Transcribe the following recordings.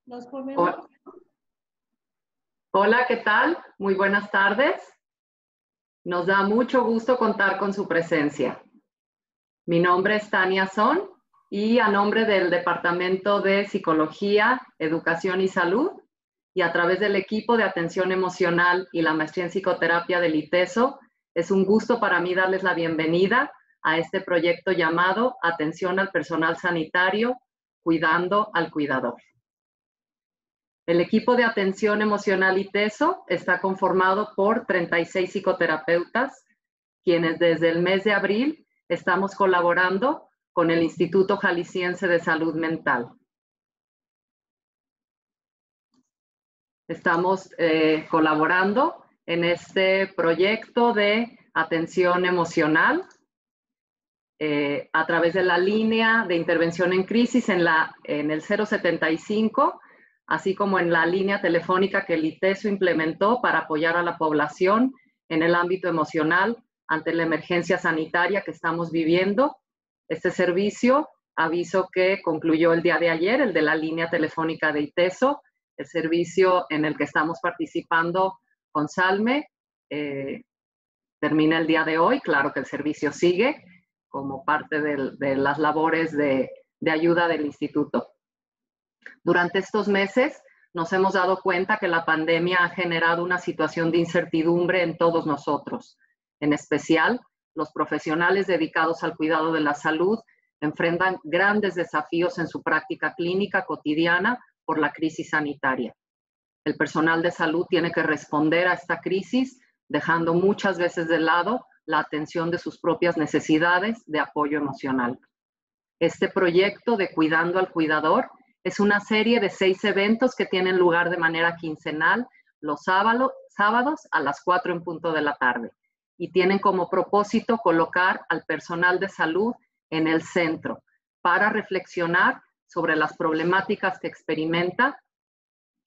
Nos ponemos. Hola, ¿qué tal? Muy buenas tardes. Nos da mucho gusto contar con su presencia. Mi nombre es Tania Son y a nombre del Departamento de Psicología, Educación y Salud y a través del equipo de atención emocional y la maestría en psicoterapia del ITESO, es un gusto para mí darles la bienvenida a este proyecto llamado Atención al Personal Sanitario, Cuidando al Cuidador. El equipo de atención emocional ITESO está conformado por 36 psicoterapeutas, quienes desde el mes de abril estamos colaborando con el Instituto Jalisciense de Salud Mental. Estamos colaborando en este proyecto de atención emocional a través de la línea de intervención en crisis en el 075, así como en la línea telefónica que el ITESO implementó para apoyar a la población en el ámbito emocional ante la emergencia sanitaria que estamos viviendo. Este servicio, aviso que concluyó el día de ayer, el de la línea telefónica de ITESO, el servicio en el que estamos participando con Salme, termina el día de hoy. Claro que el servicio sigue como parte de las labores de ayuda del instituto. Durante estos meses nos hemos dado cuenta que la pandemia ha generado una situación de incertidumbre en todos nosotros. En especial, los profesionales dedicados al cuidado de la salud enfrentan grandes desafíos en su práctica clínica cotidiana por la crisis sanitaria. El personal de salud tiene que responder a esta crisis, dejando muchas veces de lado la atención de sus propias necesidades de apoyo emocional. Este proyecto de Cuidando al Cuidador es una serie de 6 eventos que tienen lugar de manera quincenal los sábados a las 4 en punto de la tarde y tienen como propósito colocar al personal de salud en el centro para reflexionar sobre las problemáticas que experimenta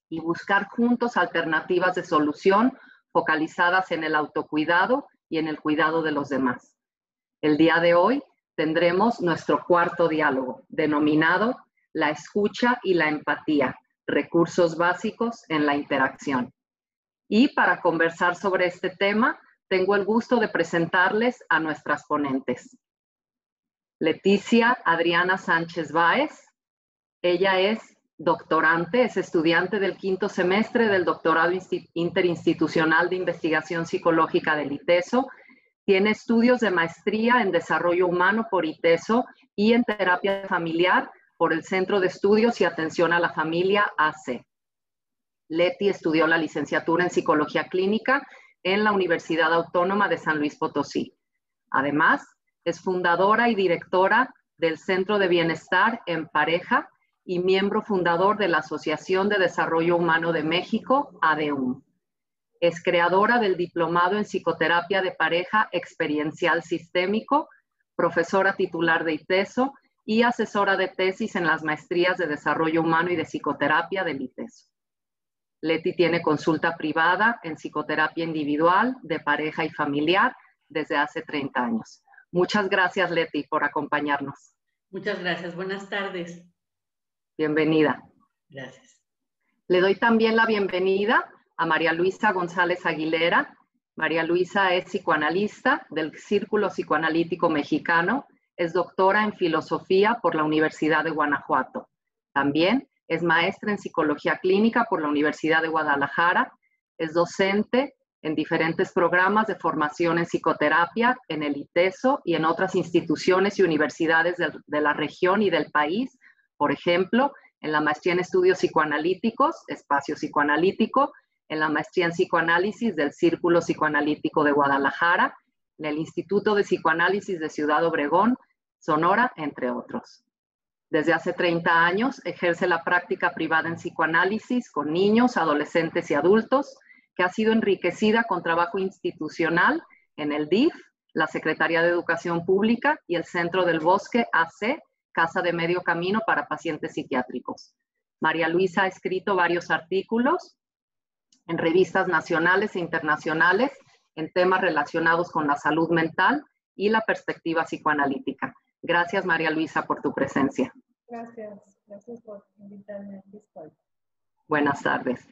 y buscar juntos alternativas de solución focalizadas en el autocuidado y en el cuidado de los demás. El día de hoy tendremos nuestro cuarto diálogo, denominado La escucha y la empatía, recursos básicos en la interacción. Y para conversar sobre este tema, tengo el gusto de presentarles a nuestras ponentes. Leticia Adriana Sánchez Báez. Ella es doctorante, es estudiante del 5º semestre del Doctorado Interinstitucional de Investigación Psicológica del ITESO. Tiene estudios de maestría en Desarrollo Humano por ITESO y en Terapia Familiar por el Centro de Estudios y Atención a la Familia, AC. Leti estudió la licenciatura en Psicología Clínica en la Universidad Autónoma de San Luis Potosí. Además, es fundadora y directora del Centro de Bienestar en Pareja y miembro fundador de la Asociación de Desarrollo Humano de México, ADEUM. Es creadora del Diplomado en Psicoterapia de Pareja Experiencial Sistémico, profesora titular de ITESO y asesora de tesis en las maestrías de Desarrollo Humano y de Psicoterapia del ITESO. Leti tiene consulta privada en psicoterapia individual, de pareja y familiar desde hace 30 años. Muchas gracias, Leti, por acompañarnos. Muchas gracias. Buenas tardes. Bienvenida. Gracias. Le doy también la bienvenida a María Luisa González Aguilera. María Luisa es psicoanalista del Círculo Psicoanalítico Mexicano, es doctora en filosofía por la Universidad de Guanajuato. También es maestra en psicología clínica por la Universidad de Guadalajara, es docente en diferentes programas de formación en psicoterapia en el ITESO y en otras instituciones y universidades de la región y del país. Por ejemplo, en la maestría en estudios psicoanalíticos, espacio psicoanalítico, en la maestría en psicoanálisis del Círculo Psicoanalítico de Guadalajara, en el Instituto de Psicoanálisis de Ciudad Obregón, Sonora, entre otros. Desde hace 30 años ejerce la práctica privada en psicoanálisis con niños, adolescentes y adultos, que ha sido enriquecida con trabajo institucional en el DIF, la Secretaría de Educación Pública y el Centro del Bosque AC, Casa de Medio Camino para Pacientes Psiquiátricos. María Luisa ha escrito varios artículos en revistas nacionales e internacionales en temas relacionados con la salud mental y la perspectiva psicoanalítica. Gracias, María Luisa, por tu presencia. Gracias por invitarme. Aquí estoy. Buenas tardes.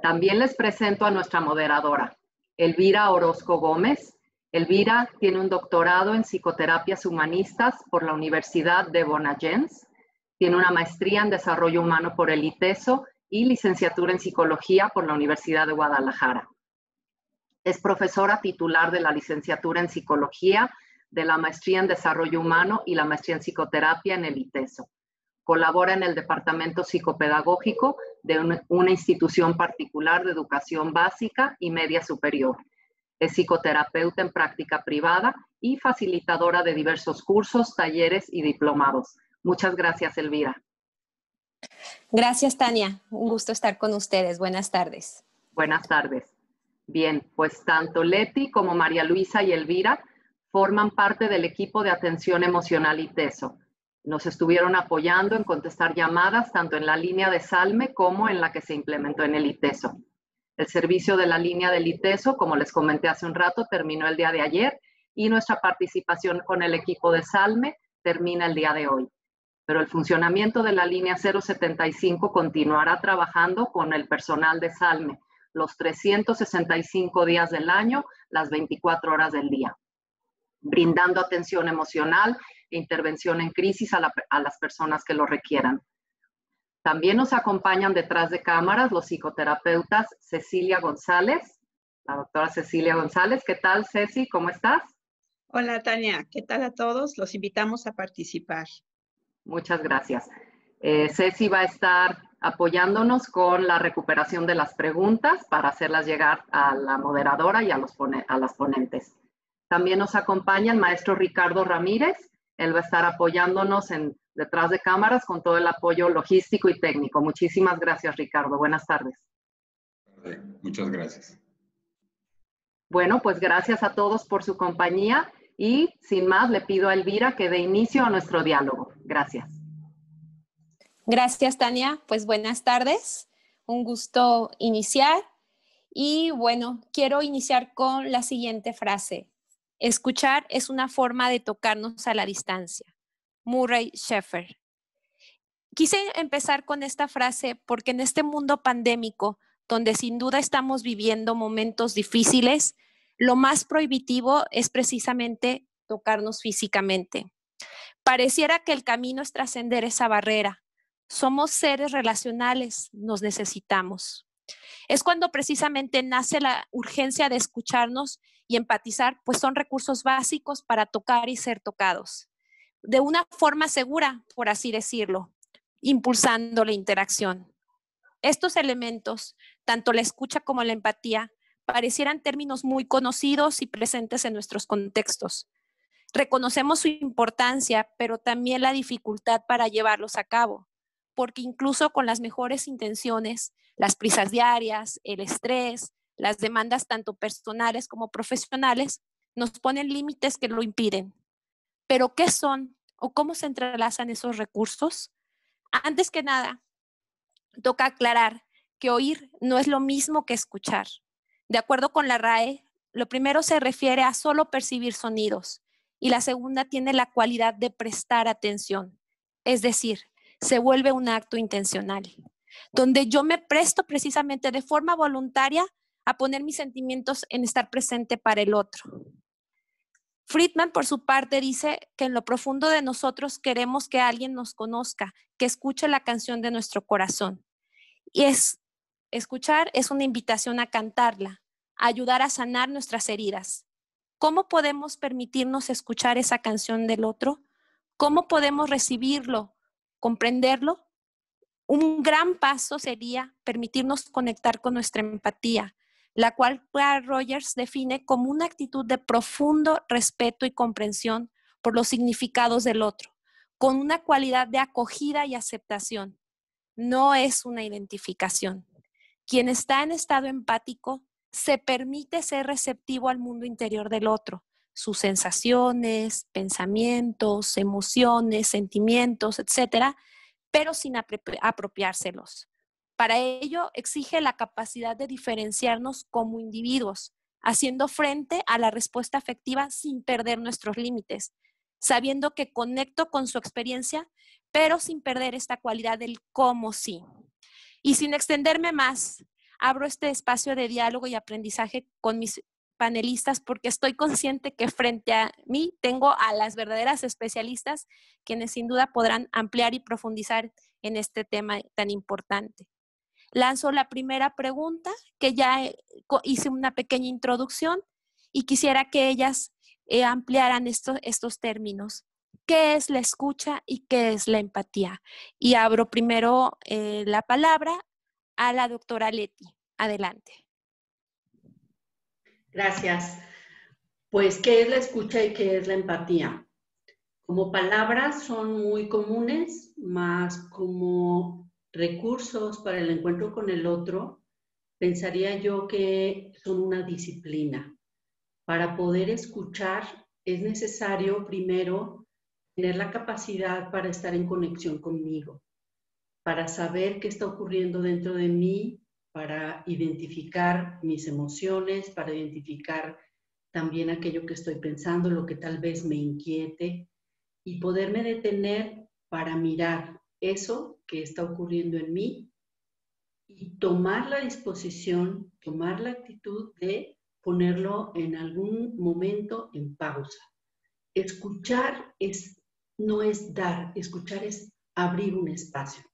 También les presento a nuestra moderadora, Elvira Orozco Gómez. Elvira tiene un doctorado en psicoterapias humanistas por la Universidad de Bonagents, tiene una maestría en desarrollo humano por el ITESO y licenciatura en psicología por la Universidad de Guadalajara. Es profesora titular de la licenciatura en psicología, de la maestría en desarrollo humano y la maestría en psicoterapia en el ITESO. Colabora en el departamento psicopedagógico de una institución particular de educación básica y media superior. Es psicoterapeuta en práctica privada y facilitadora de diversos cursos, talleres y diplomados. Muchas gracias, Elvira. Gracias, Tania. Un gusto estar con ustedes. Buenas tardes. Buenas tardes. Bien, pues tanto Leti como María Luisa y Elvira forman parte del equipo de atención emocional ITESO. Nos estuvieron apoyando en contestar llamadas tanto en la línea de Salme como en la que se implementó en el ITESO. El servicio de la línea del ITESO, como les comenté hace un rato, terminó el día de ayer y nuestra participación con el equipo de Salme termina el día de hoy. Pero el funcionamiento de la línea 075 continuará trabajando con el personal de Salme los 365 días del año, las 24 horas del día, brindando atención emocional e intervención en crisis a las personas que lo requieran. También nos acompañan detrás de cámaras los psicoterapeutas Cecilia González, la doctora Cecilia González. ¿Qué tal, Ceci? ¿Cómo estás? Hola, Tania. ¿Qué tal a todos? Los invitamos a participar. Muchas gracias. Ceci va a estar apoyándonos con la recuperación de las preguntas para hacerlas llegar a la moderadora y a las ponentes. También nos acompaña el maestro Ricardo Ramírez. Él va a estar apoyándonos detrás de cámaras con todo el apoyo logístico y técnico. Muchísimas gracias, Ricardo. Buenas tardes. Muchas gracias. Bueno, pues gracias a todos por su compañía y sin más le pido a Elvira que dé inicio a nuestro diálogo. Gracias. Gracias, Tania. Pues buenas tardes. Un gusto iniciar. Y bueno, quiero iniciar con la siguiente frase. Escuchar es una forma de tocarnos a la distancia. Murray Schafer. Quise empezar con esta frase porque en este mundo pandémico, donde sin duda estamos viviendo momentos difíciles, lo más prohibitivo es precisamente tocarnos físicamente. Pareciera que el camino es trascender esa barrera. Somos seres relacionales, nos necesitamos. Es cuando precisamente nace la urgencia de escucharnos y empatizar, pues son recursos básicos para tocar y ser tocados. De una forma segura, por así decirlo, impulsando la interacción. Estos elementos, tanto la escucha como la empatía, parecieran términos muy conocidos y presentes en nuestros contextos. Reconocemos su importancia, pero también la dificultad para llevarlos a cabo, porque incluso con las mejores intenciones, las prisas diarias, el estrés, las demandas tanto personales como profesionales, nos ponen límites que lo impiden. ¿Pero qué son o cómo se entrelazan esos recursos? Antes que nada, toca aclarar que oír no es lo mismo que escuchar. De acuerdo con la RAE, lo primero se refiere a solo percibir sonidos y la segunda tiene la cualidad de prestar atención, es decir, se vuelve un acto intencional, donde yo me presto precisamente de forma voluntaria a poner mis sentimientos en estar presente para el otro. Friedman, por su parte, dice que en lo profundo de nosotros queremos que alguien nos conozca, que escuche la canción de nuestro corazón. Y escuchar es una invitación a cantarla, a ayudar a sanar nuestras heridas. ¿Cómo podemos permitirnos escuchar esa canción del otro? ¿Cómo podemos recibirlo, comprenderlo? Un gran paso sería permitirnos conectar con nuestra empatía, la cual Carl Rogers define como una actitud de profundo respeto y comprensión por los significados del otro, con una cualidad de acogida y aceptación. No es una identificación. Quien está en estado empático se permite ser receptivo al mundo interior del otro, sus sensaciones, pensamientos, emociones, sentimientos, etcétera, pero sin apropiárselos. Para ello exige la capacidad de diferenciarnos como individuos, haciendo frente a la respuesta afectiva sin perder nuestros límites, sabiendo que conecto con su experiencia, pero sin perder esta cualidad del cómo sí. Y sin extenderme más, abro este espacio de diálogo y aprendizaje con mis panelistas porque estoy consciente que frente a mí tengo a las verdaderas especialistas quienes sin duda podrán ampliar y profundizar en este tema tan importante. Lanzo la primera pregunta, que ya hice una pequeña introducción y quisiera que ellas ampliaran estos términos. ¿Qué es la escucha y qué es la empatía? Y abro primero la palabra a la doctora Leti. Adelante. Gracias. Pues, ¿qué es la escucha y qué es la empatía? Como palabras son muy comunes, más como recursos para el encuentro con el otro, pensaría yo que son una disciplina. Para poder escuchar es necesario primero tener la capacidad para estar en conexión conmigo, para saber qué está ocurriendo dentro de mí, para identificar mis emociones, para identificar también aquello que estoy pensando, lo que tal vez me inquiete, y poderme detener para mirar eso que está ocurriendo en mí y tomar la disposición, tomar la actitud de ponerlo en algún momento en pausa. Escuchar no es dar, escuchar es abrir un espacio.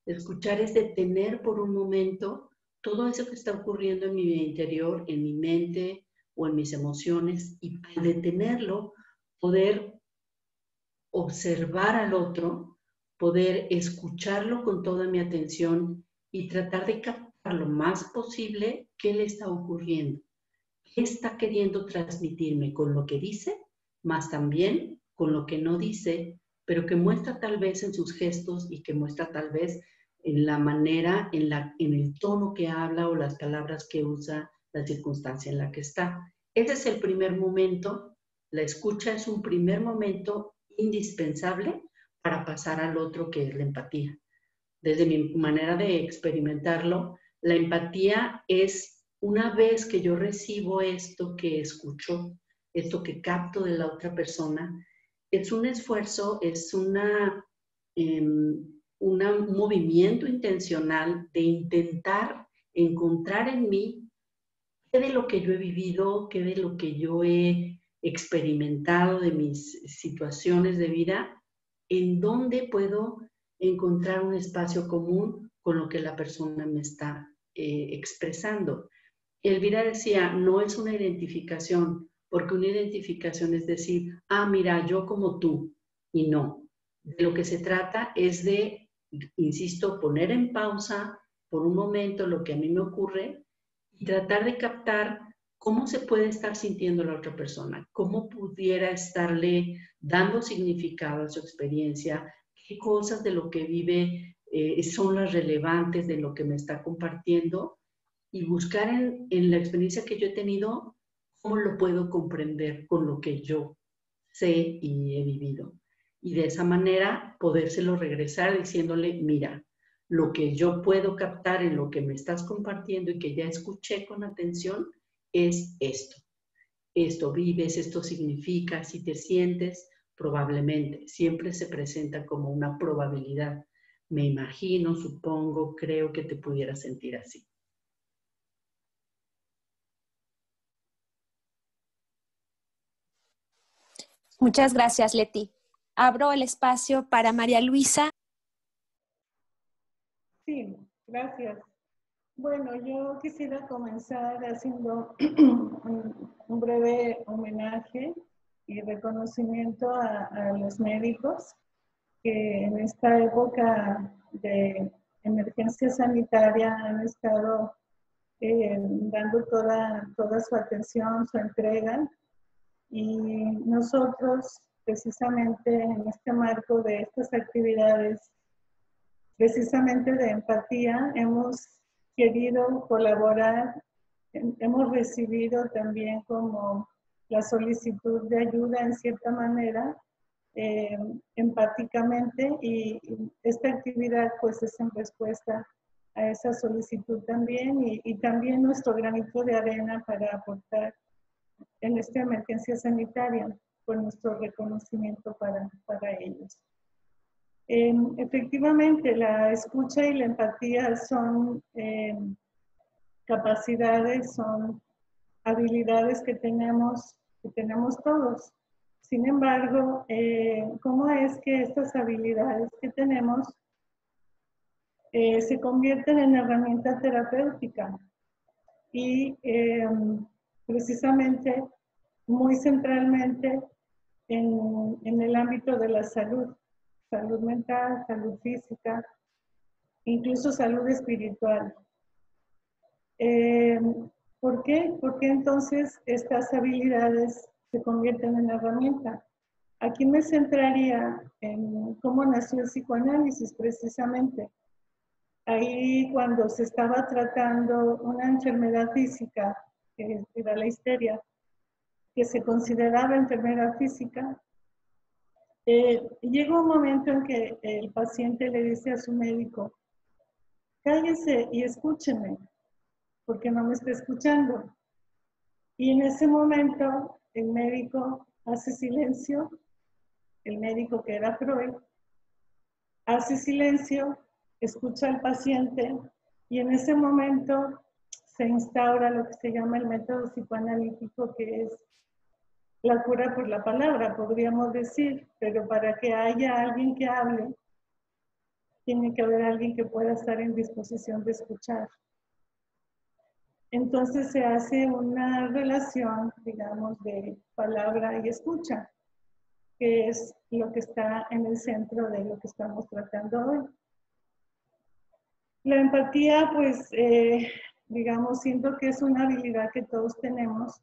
Escuchar es detener por un momento todo eso que está ocurriendo en mi interior, en mi mente o en mis emociones, y al detenerlo, poder observar al otro, poder escucharlo con toda mi atención y tratar de captar lo más posible qué le está ocurriendo, qué está queriendo transmitirme con lo que dice, más también con lo que no dice, pero que muestra tal vez en sus gestos y que muestra tal vez en la manera, en el tono que habla o las palabras que usa, la circunstancia en la que está. Ese es el primer momento. La escucha es un primer momento indispensable para pasar al otro, que es la empatía. Desde mi manera de experimentarlo, la empatía es una vez que yo recibo esto que escucho, esto que capto de la otra persona, es un esfuerzo, es un movimiento intencional de intentar encontrar en mí qué de lo que yo he vivido, qué de lo que yo he experimentado de mis situaciones de vida, en dónde puedo encontrar un espacio común con lo que la persona me está expresando. Elvira decía, no es una identificación, porque una identificación es decir, mira, yo como tú, y no. De lo que se trata es de, insisto, poner en pausa por un momento lo que a mí me ocurre y tratar de captar cómo se puede estar sintiendo la otra persona, cómo pudiera estarle dando significado a su experiencia, qué cosas de lo que vive son las relevantes de lo que me está compartiendo, y buscar en la experiencia que yo he tenido cómo lo puedo comprender con lo que yo sé y he vivido. Y de esa manera podérselo regresar diciéndole, mira, lo que yo puedo captar en lo que me estás compartiendo y que ya escuché con atención es esto. Esto vives, esto significa, si te sientes, probablemente. Siempre se presenta como una probabilidad. Me imagino, supongo, creo que te pudiera sentir así. Muchas gracias, Leti. Abro el espacio para María Luisa. Sí, gracias. Bueno, yo quisiera comenzar haciendo un breve homenaje y reconocimiento a los médicos que en esta época de emergencia sanitaria han estado dando toda su atención, su entrega. Y nosotros, precisamente en este marco de estas actividades, precisamente de empatía, hemos querido colaborar, hemos recibido también como la solicitud de ayuda en cierta manera, empáticamente, y esta actividad pues es en respuesta a esa solicitud también, y también nuestro granito de arena para aportar en esta emergencia sanitaria, por nuestro reconocimiento para ellos. Efectivamente, la escucha y la empatía son capacidades, son habilidades que tenemos todos. Sin embargo, ¿cómo es que estas habilidades que tenemos se convierten en herramienta terapéutica? Y precisamente, muy centralmente, en el ámbito de la salud mental, salud física, incluso salud espiritual. ¿Por qué? Porque entonces estas habilidades se convierten en herramienta. Aquí me centraría en cómo nació el psicoanálisis precisamente. Ahí cuando se estaba tratando una enfermedad física, que era la histeria, que se consideraba enfermedad física, llega un momento en que el paciente le dice a su médico, cállese y escúcheme, porque no me está escuchando. Y en ese momento el médico hace silencio, el médico que era Freud, hace silencio, escucha al paciente y en ese momento se instaura lo que se llama el método psicoanalítico, que es la cura por la palabra, podríamos decir, pero para que haya alguien que hable, tiene que haber alguien que pueda estar en disposición de escuchar. Entonces se hace una relación, digamos, de palabra y escucha, que es lo que está en el centro de lo que estamos tratando hoy. La empatía, pues, digamos, siento que es una habilidad que todos tenemos.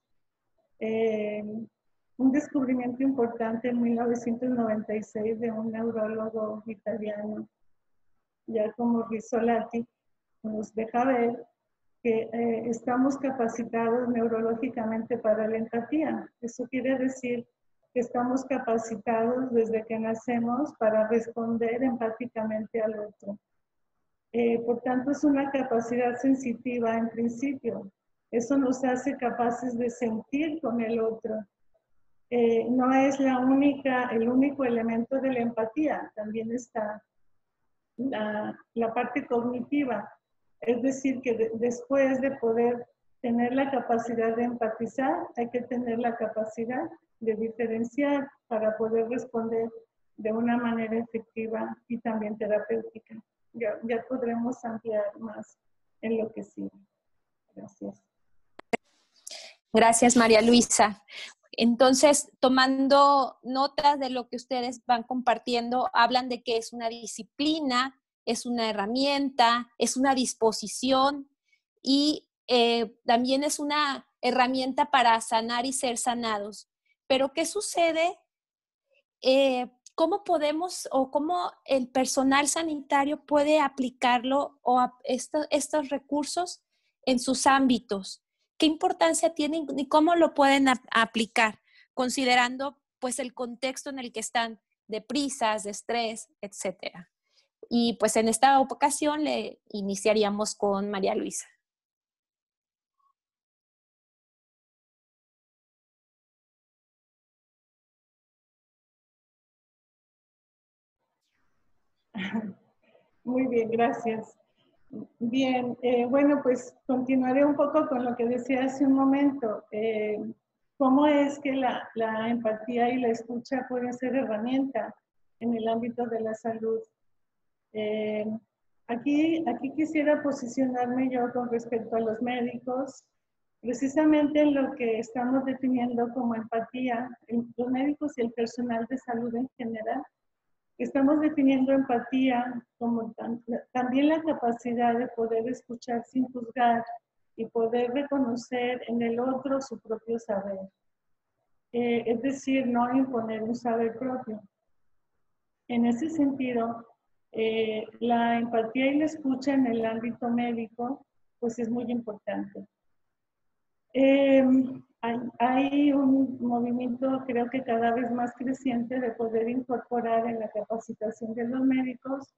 Un descubrimiento importante en 1996 de un neurólogo italiano, Giacomo Rizzolatti, nos deja ver que estamos capacitados neurológicamente para la empatía. Eso quiere decir que estamos capacitados desde que nacemos para responder empáticamente al otro. Por tanto, es una capacidad sensitiva en principio. Eso nos hace capaces de sentir con el otro. No es el único elemento de la empatía, también está la parte cognitiva. Es decir, que después de poder tener la capacidad de empatizar, hay que tener la capacidad de diferenciar para poder responder de una manera efectiva y también terapéutica. Ya podremos ampliar más en lo que sigue. Gracias. Gracias, María Luisa. Entonces, tomando notas de lo que ustedes van compartiendo, hablan de que es una disciplina, es una herramienta, es una disposición y también es una herramienta para sanar y ser sanados. Pero, ¿qué sucede? ¿Cómo podemos o cómo el personal sanitario puede aplicarlo o estos recursos en sus ámbitos? ¿Qué importancia tienen y cómo lo pueden aplicar, considerando pues el contexto en el que están de prisas, de estrés, etcétera? Y pues en esta ocasión le iniciaríamos con María Luisa. Muy bien, gracias. Bien, bueno, pues continuaré un poco con lo que decía hace un momento. ¿Cómo es que la empatía y la escucha pueden ser herramienta en el ámbito de la salud? Aquí quisiera posicionarme yo con respecto a los médicos, precisamente en lo que estamos definiendo como empatía, los médicos y el personal de salud en general. Estamos definiendo empatía como también la capacidad de poder escuchar sin juzgar y poder reconocer en el otro su propio saber. Es decir, no imponer un saber propio. En ese sentido, la empatía y la escucha en el ámbito médico, pues es muy importante. Hay un movimiento, creo que cada vez más creciente, de poder incorporar en la capacitación de los médicos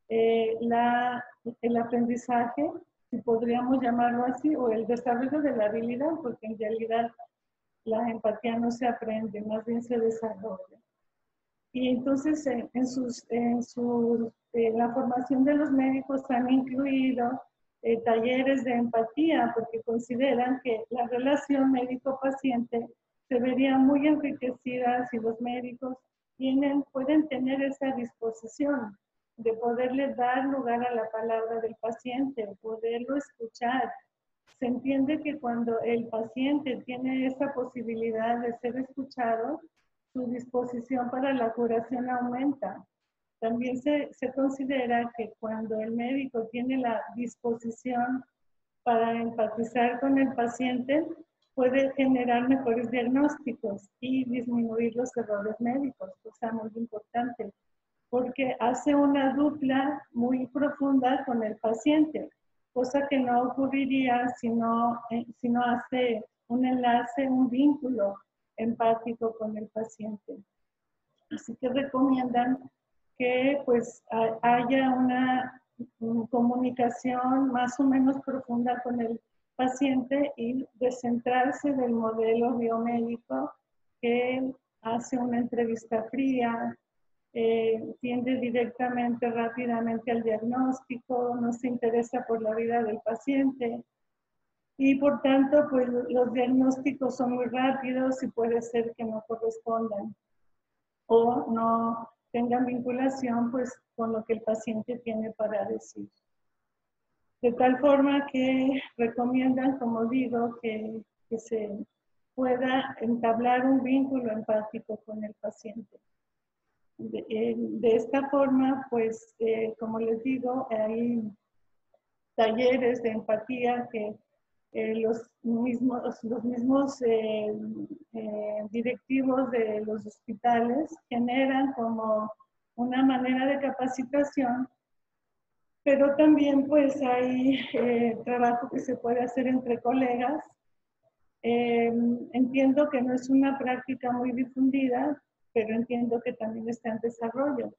el aprendizaje, si podríamos llamarlo así, o el desarrollo de la habilidad, porque en realidad la empatía no se aprende, más bien se desarrolla. Y entonces en la formación de los médicos han incluido talleres de empatía, porque consideran que la relación médico-paciente se vería muy enriquecida si los médicos pueden tener esa disposición de poderle dar lugar a la palabra del paciente, poderlo escuchar. Se entiende que cuando el paciente tiene esa posibilidad de ser escuchado, su disposición para la curación aumenta. También se considera que cuando el médico tiene la disposición para empatizar con el paciente, puede generar mejores diagnósticos y disminuir los errores médicos, cosa muy importante, porque hace una dupla muy profunda con el paciente, cosa que no ocurriría si no hace un enlace, un vínculo empático con el paciente. Así que recomiendan que pues haya una comunicación más o menos profunda con el paciente y descentrarse del modelo biomédico que hace una entrevista fría, tiende directamente, rápidamente al diagnóstico, no se interesa por la vida del paciente y por tanto pues los diagnósticos son muy rápidos y puede ser que no correspondan o no tengan vinculación pues con lo que el paciente tiene para decir. De tal forma que recomiendan, como digo, que se pueda entablar un vínculo empático con el paciente. De esta forma, pues, como les digo, hay talleres de empatía que los mismos directivos de los hospitales generan como una manera de capacitación, pero también pues hay trabajo que se puede hacer entre colegas. Entiendo que no es una práctica muy difundida, pero entiendo que también está en desarrollo.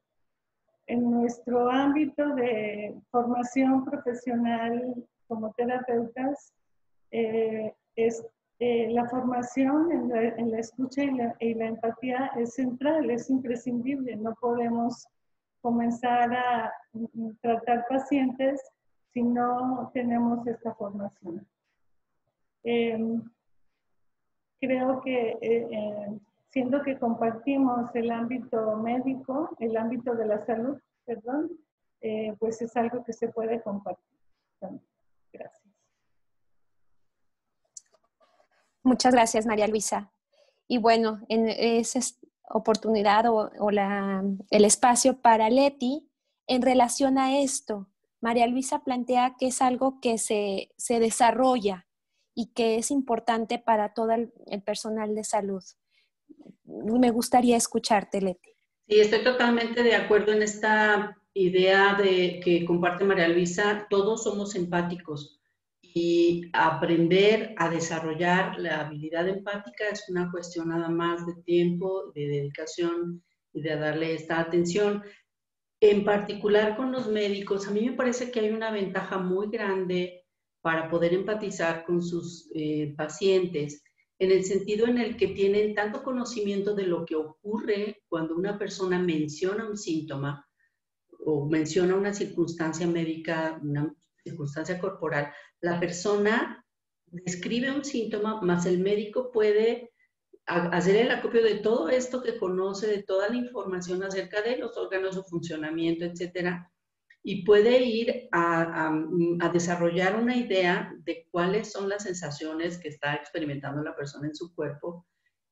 En nuestro ámbito de formación profesional como terapeutas, la formación en la escucha y la empatía es central, es imprescindible. No podemos comenzar a tratar pacientes si no tenemos esta formación. Creo que siendo que compartimos el ámbito médico, el ámbito de la salud, perdón, pues es algo que se puede compartir. Gracias. Muchas gracias, María Luisa. Y bueno, en esa oportunidad el espacio para Leti, en relación a esto, María Luisa plantea que es algo que se desarrolla y que es importante para todo el personal de salud. Me gustaría escucharte, Leti. Sí, estoy totalmente de acuerdo en esta idea que comparte María Luisa. Todos somos empáticos y aprender a desarrollar la habilidad empática es una cuestión nada más de tiempo, de dedicación y de darle esta atención. En particular con los médicos, a mí me parece que hay una ventaja muy grande para poder empatizar con sus pacientes, en el sentido en el que tienen tanto conocimiento de lo que ocurre cuando una persona menciona un síntoma o menciona una circunstancia médica, una circunstancia corporal. La persona describe un síntoma, más el médico puede hacer el acopio de todo esto que conoce, de toda la información acerca de los órganos, su funcionamiento, etcétera, y puede ir a desarrollar una idea de cuáles son las sensaciones que está experimentando la persona en su cuerpo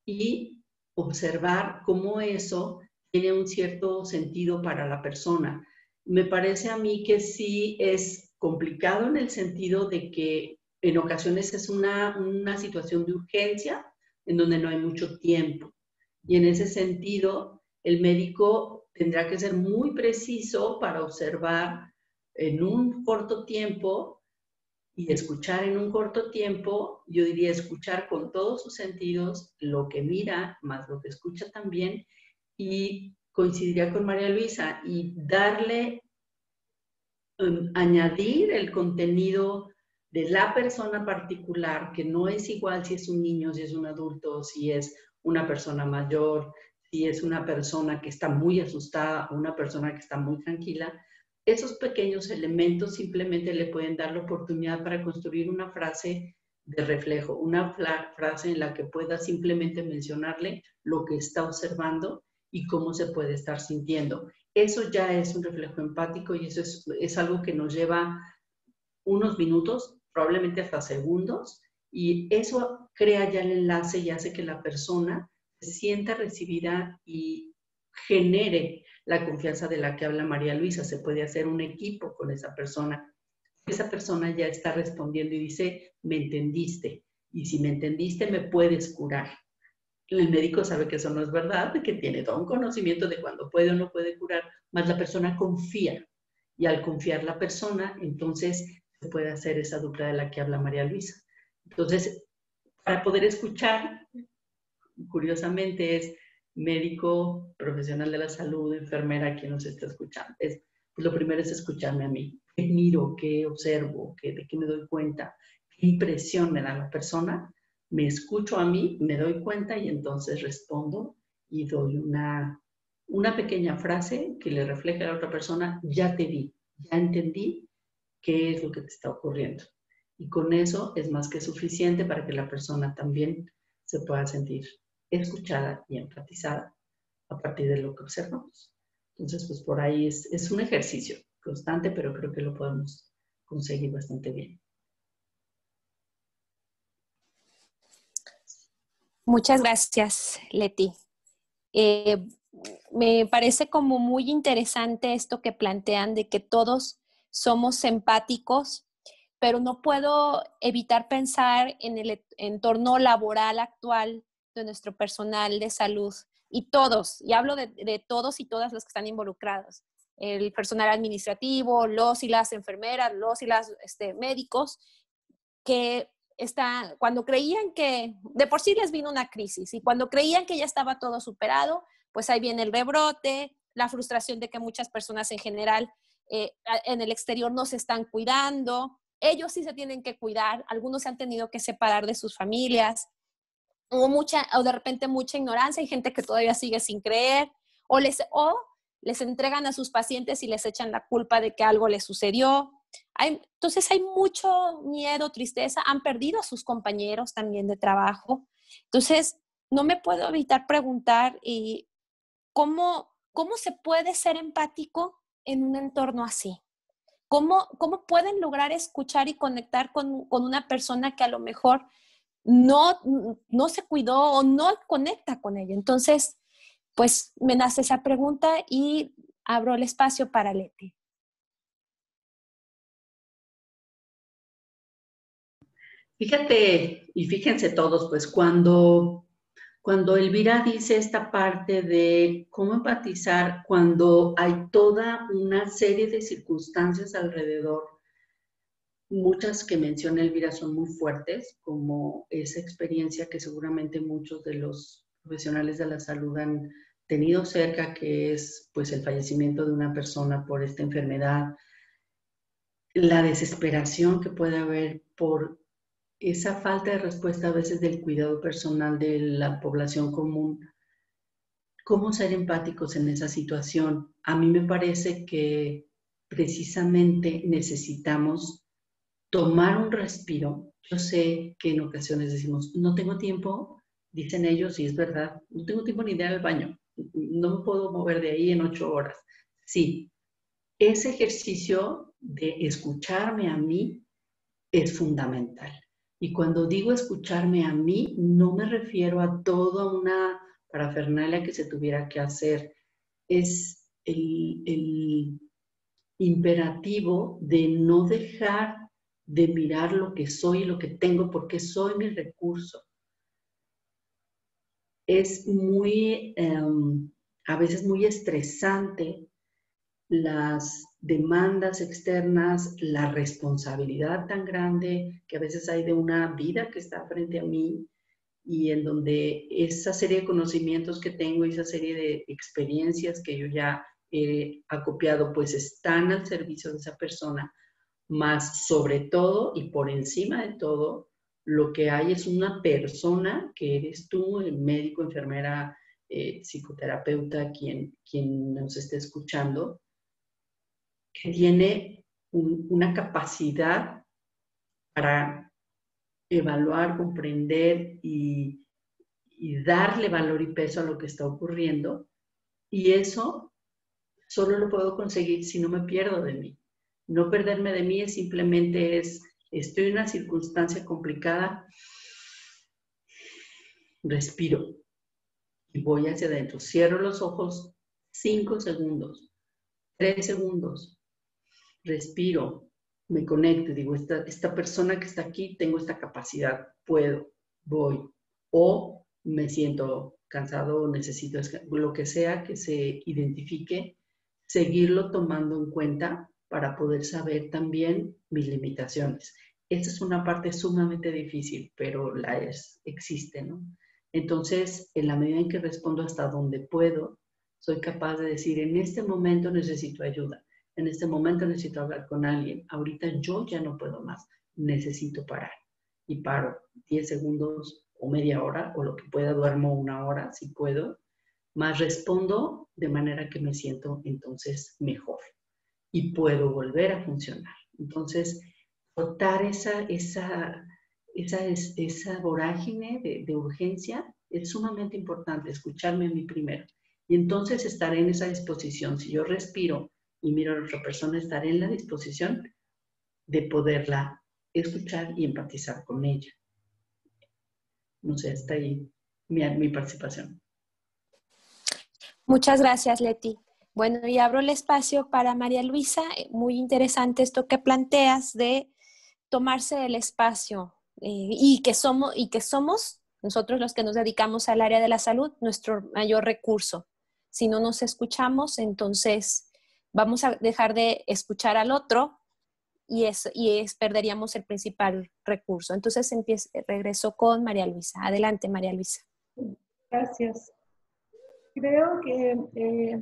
y observar cómo eso tiene un cierto sentido para la persona. Me parece a mí que sí es complicado en el sentido de que en ocasiones es una situación de urgencia en donde no hay mucho tiempo. Y en ese sentido, el médico tendrá que ser muy preciso para observar en un corto tiempo y escuchar en un corto tiempo. Yo diría escuchar con todos sus sentidos lo que mira, más lo que escucha también, y coincidiría con María Luisa y darle, añadir el contenido de la persona particular, que no es igual si es un niño, si es un adulto, si es una persona mayor, si es una persona que está muy asustada o una persona que está muy tranquila, esos pequeños elementos simplemente le pueden dar la oportunidad para construir una frase de reflejo, una frase en la que pueda simplemente mencionarle lo que está observando y cómo se puede estar sintiendo. Eso ya es un reflejo empático y eso es algo que nos lleva unos minutos, probablemente hasta segundos, y eso crea ya el enlace y hace que la persona se sienta recibida y genere la confianza de la que habla María Luisa. Se puede hacer un equipo con esa persona. Esa persona ya está respondiendo y dice, me entendiste. Y si me entendiste, me puedes curar. El médico sabe que eso no es verdad, que tiene todo un conocimiento de cuándo puede o no puede curar, más la persona confía. Y al confiar la persona, entonces se puede hacer esa dupla de la que habla María Luisa. Entonces, para poder escuchar, curiosamente es médico, profesional de la salud, enfermera, quien nos está escuchando. Pues lo primero es escucharme a mí. ¿Qué miro? ¿Qué observo? ¿De qué me doy cuenta? ¿Qué impresión me da la persona? Me escucho a mí, me doy cuenta y entonces respondo y doy una pequeña frase que le refleja a la otra persona, ya te vi, ya entendí qué es lo que te está ocurriendo. Y con eso es más que suficiente para que la persona también se pueda sentir escuchada y empatizada a partir de lo que observamos. Entonces, pues por ahí es un ejercicio constante, pero creo que lo podemos conseguir bastante bien. Muchas gracias, Leti. Me parece como muy interesante esto que plantean de que todos somos empáticos, pero no puedo evitar pensar en el entorno laboral actual de nuestro personal de salud y todos, y hablo de todos y todas los que están involucrados, el personal administrativo, los y las enfermeras, los y las médicos, que cuando creían que de por sí les vino una crisis y cuando creían que ya estaba todo superado, pues ahí viene el rebrote, la frustración de que muchas personas en general en el exterior no se están cuidando, ellos sí se tienen que cuidar, algunos se han tenido que separar de sus familias, o de repente mucha ignorancia, hay gente que todavía sigue sin creer, o les entregan a sus pacientes y les echan la culpa de que algo les sucedió. Entonces hay mucho miedo, tristeza, han perdido a sus compañeros también de trabajo. Entonces, no me puedo evitar preguntar ¿cómo se puede ser empático en un entorno así? ¿Cómo pueden lograr escuchar y conectar con una persona que a lo mejor no se cuidó o no conecta con ella? Entonces, pues me nace esa pregunta y abro el espacio para Leti. Fíjate y fíjense todos, pues cuando Elvira dice esta parte de cómo empatizar cuando hay toda una serie de circunstancias alrededor, muchas que menciona Elvira son muy fuertes, como esa experiencia que seguramente muchos de los profesionales de la salud han tenido cerca, que es pues el fallecimiento de una persona por esta enfermedad, la desesperación que puede haber por esa falta de respuesta a veces del cuidado personal de la población común. ¿Cómo ser empáticos en esa situación? A mí me parece que precisamente necesitamos tomar un respiro. Yo sé que en ocasiones decimos, no tengo tiempo, dicen ellos, y es verdad, no tengo tiempo ni de ir al baño, no me puedo mover de ahí en 8 horas. Sí, ese ejercicio de escucharme a mí es fundamental. Y cuando digo escucharme a mí, no me refiero a toda una parafernalia que se tuviera que hacer. Es el imperativo de no dejar de mirar lo que soy y lo que tengo, porque soy mi recurso. Es a veces muy estresante las demandas externas, la responsabilidad tan grande que a veces hay de una vida que está frente a mí y en donde esa serie de conocimientos que tengo y esa serie de experiencias que yo ya he acopiado, pues están al servicio de esa persona, más sobre todo y por encima de todo, lo que hay es una persona que eres tú, el médico, enfermera, psicoterapeuta, quien nos esté escuchando, que tiene una capacidad para evaluar, comprender y darle valor y peso a lo que está ocurriendo. Y eso solo lo puedo conseguir si no me pierdo de mí. No perderme de mí simplemente estoy en una circunstancia complicada, respiro y voy hacia adentro. Cierro los ojos 5 segundos, 3 segundos, respiro, me conecto y digo, esta persona que está aquí, tengo esta capacidad, puedo, voy. O me siento cansado, necesito lo que sea que se identifique, seguirlo tomando en cuenta para poder saber también mis limitaciones. Esta es una parte sumamente difícil, pero existe, ¿no? Entonces, en la medida en que respondo hasta donde puedo, soy capaz de decir, en este momento necesito ayuda, en este momento necesito hablar con alguien, ahorita yo ya no puedo más, necesito parar. Y paro 10 segundos o media hora, o lo que pueda, duermo 1 hora si puedo, más respondo de manera que me siento entonces mejor y puedo volver a funcionar. Entonces, cortar esa vorágine de urgencia es sumamente importante, escucharme a mí primero. Y entonces estaré en esa disposición. Si yo respiro y miro a la otra persona, estaré en la disposición de poderla escuchar y empatizar con ella. No sé, está ahí mi participación. Muchas gracias, Leti. Bueno, y abro el espacio para María Luisa. Muy interesante esto que planteas de tomarse el espacio y que somos nosotros los que nos dedicamos al área de la salud nuestro mayor recurso. Si no nos escuchamos, entonces vamos a dejar de escuchar al otro y perderíamos el principal recurso. Entonces regreso con María Luisa. Adelante, María Luisa. Gracias. Creo que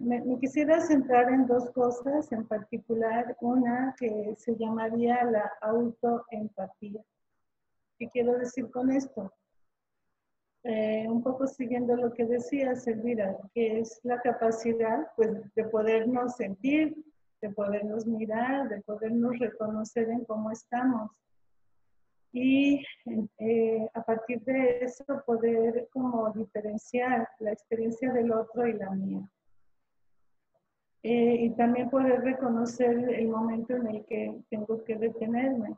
me quisiera centrar en 2 cosas en particular. Una que se llamaría la autoempatía. ¿Qué quiero decir con esto? Un poco siguiendo lo que decías, Elvira, que es la capacidad pues, de podernos sentir, de podernos mirar, de podernos reconocer en cómo estamos. Y a partir de eso poder como diferenciar la experiencia del otro y la mía. Y también poder reconocer el momento en el que tengo que detenerme,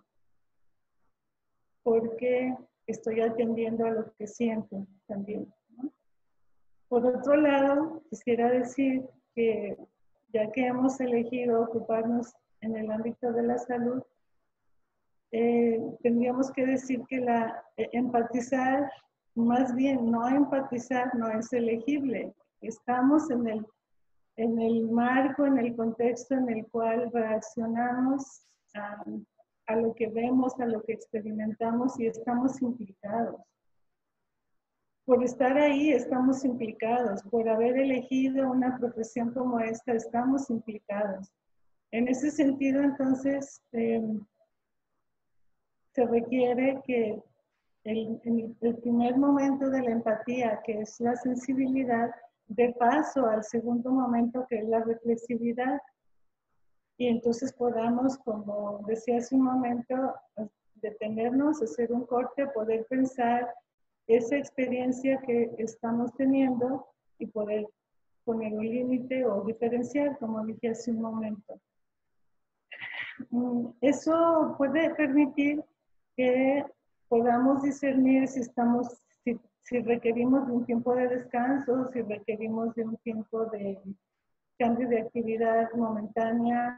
porque estoy atendiendo a lo que siento también, ¿no? Por otro lado, quisiera decir que ya que hemos elegido ocuparnos en el ámbito de la salud, tendríamos que decir que empatizar, más bien no empatizar, no es elegible. Estamos en el marco, en el contexto en el cual reaccionamos a lo que vemos, a lo que experimentamos y estamos implicados. Por estar ahí estamos implicados, por haber elegido una profesión como esta estamos implicados. En ese sentido, entonces, se requiere que el primer momento de la empatía, que es la sensibilidad, dé paso al segundo momento, que es la reflexividad. Y entonces podamos, como decía hace un momento, detenernos, hacer un corte, poder pensar esa experiencia que estamos teniendo y poder poner un límite o diferenciar, como dije hace un momento. Eso puede permitir que podamos discernir si requerimos de un tiempo de descanso, si requerimos de un tiempo de cambio de actividad momentánea,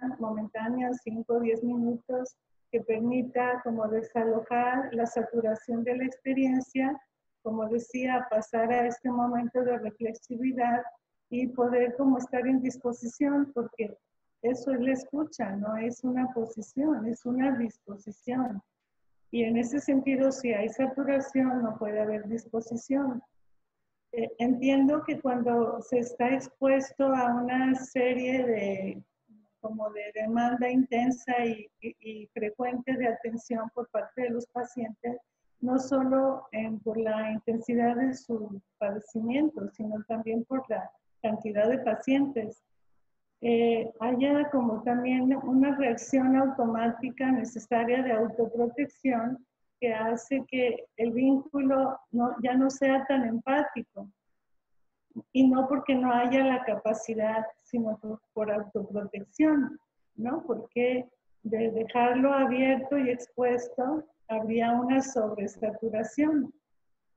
5 o 10 minutos, que permita como desalojar la saturación de la experiencia, como decía, pasar a este momento de reflexividad y poder como estar en disposición, porque eso es la escucha, no es una posición, es una disposición. Y en ese sentido, si hay saturación, no puede haber disposición. Entiendo que cuando se está expuesto a una serie de demanda intensa y frecuente de atención por parte de los pacientes, no solo por la intensidad de su padecimiento, sino también por la cantidad de pacientes, haya como también una reacción automática necesaria de autoprotección que hace que el vínculo ya no sea tan empático. Y no porque no haya la capacidad, sino por autoprotección, ¿no? Porque de dejarlo abierto y expuesto habría una sobresaturación.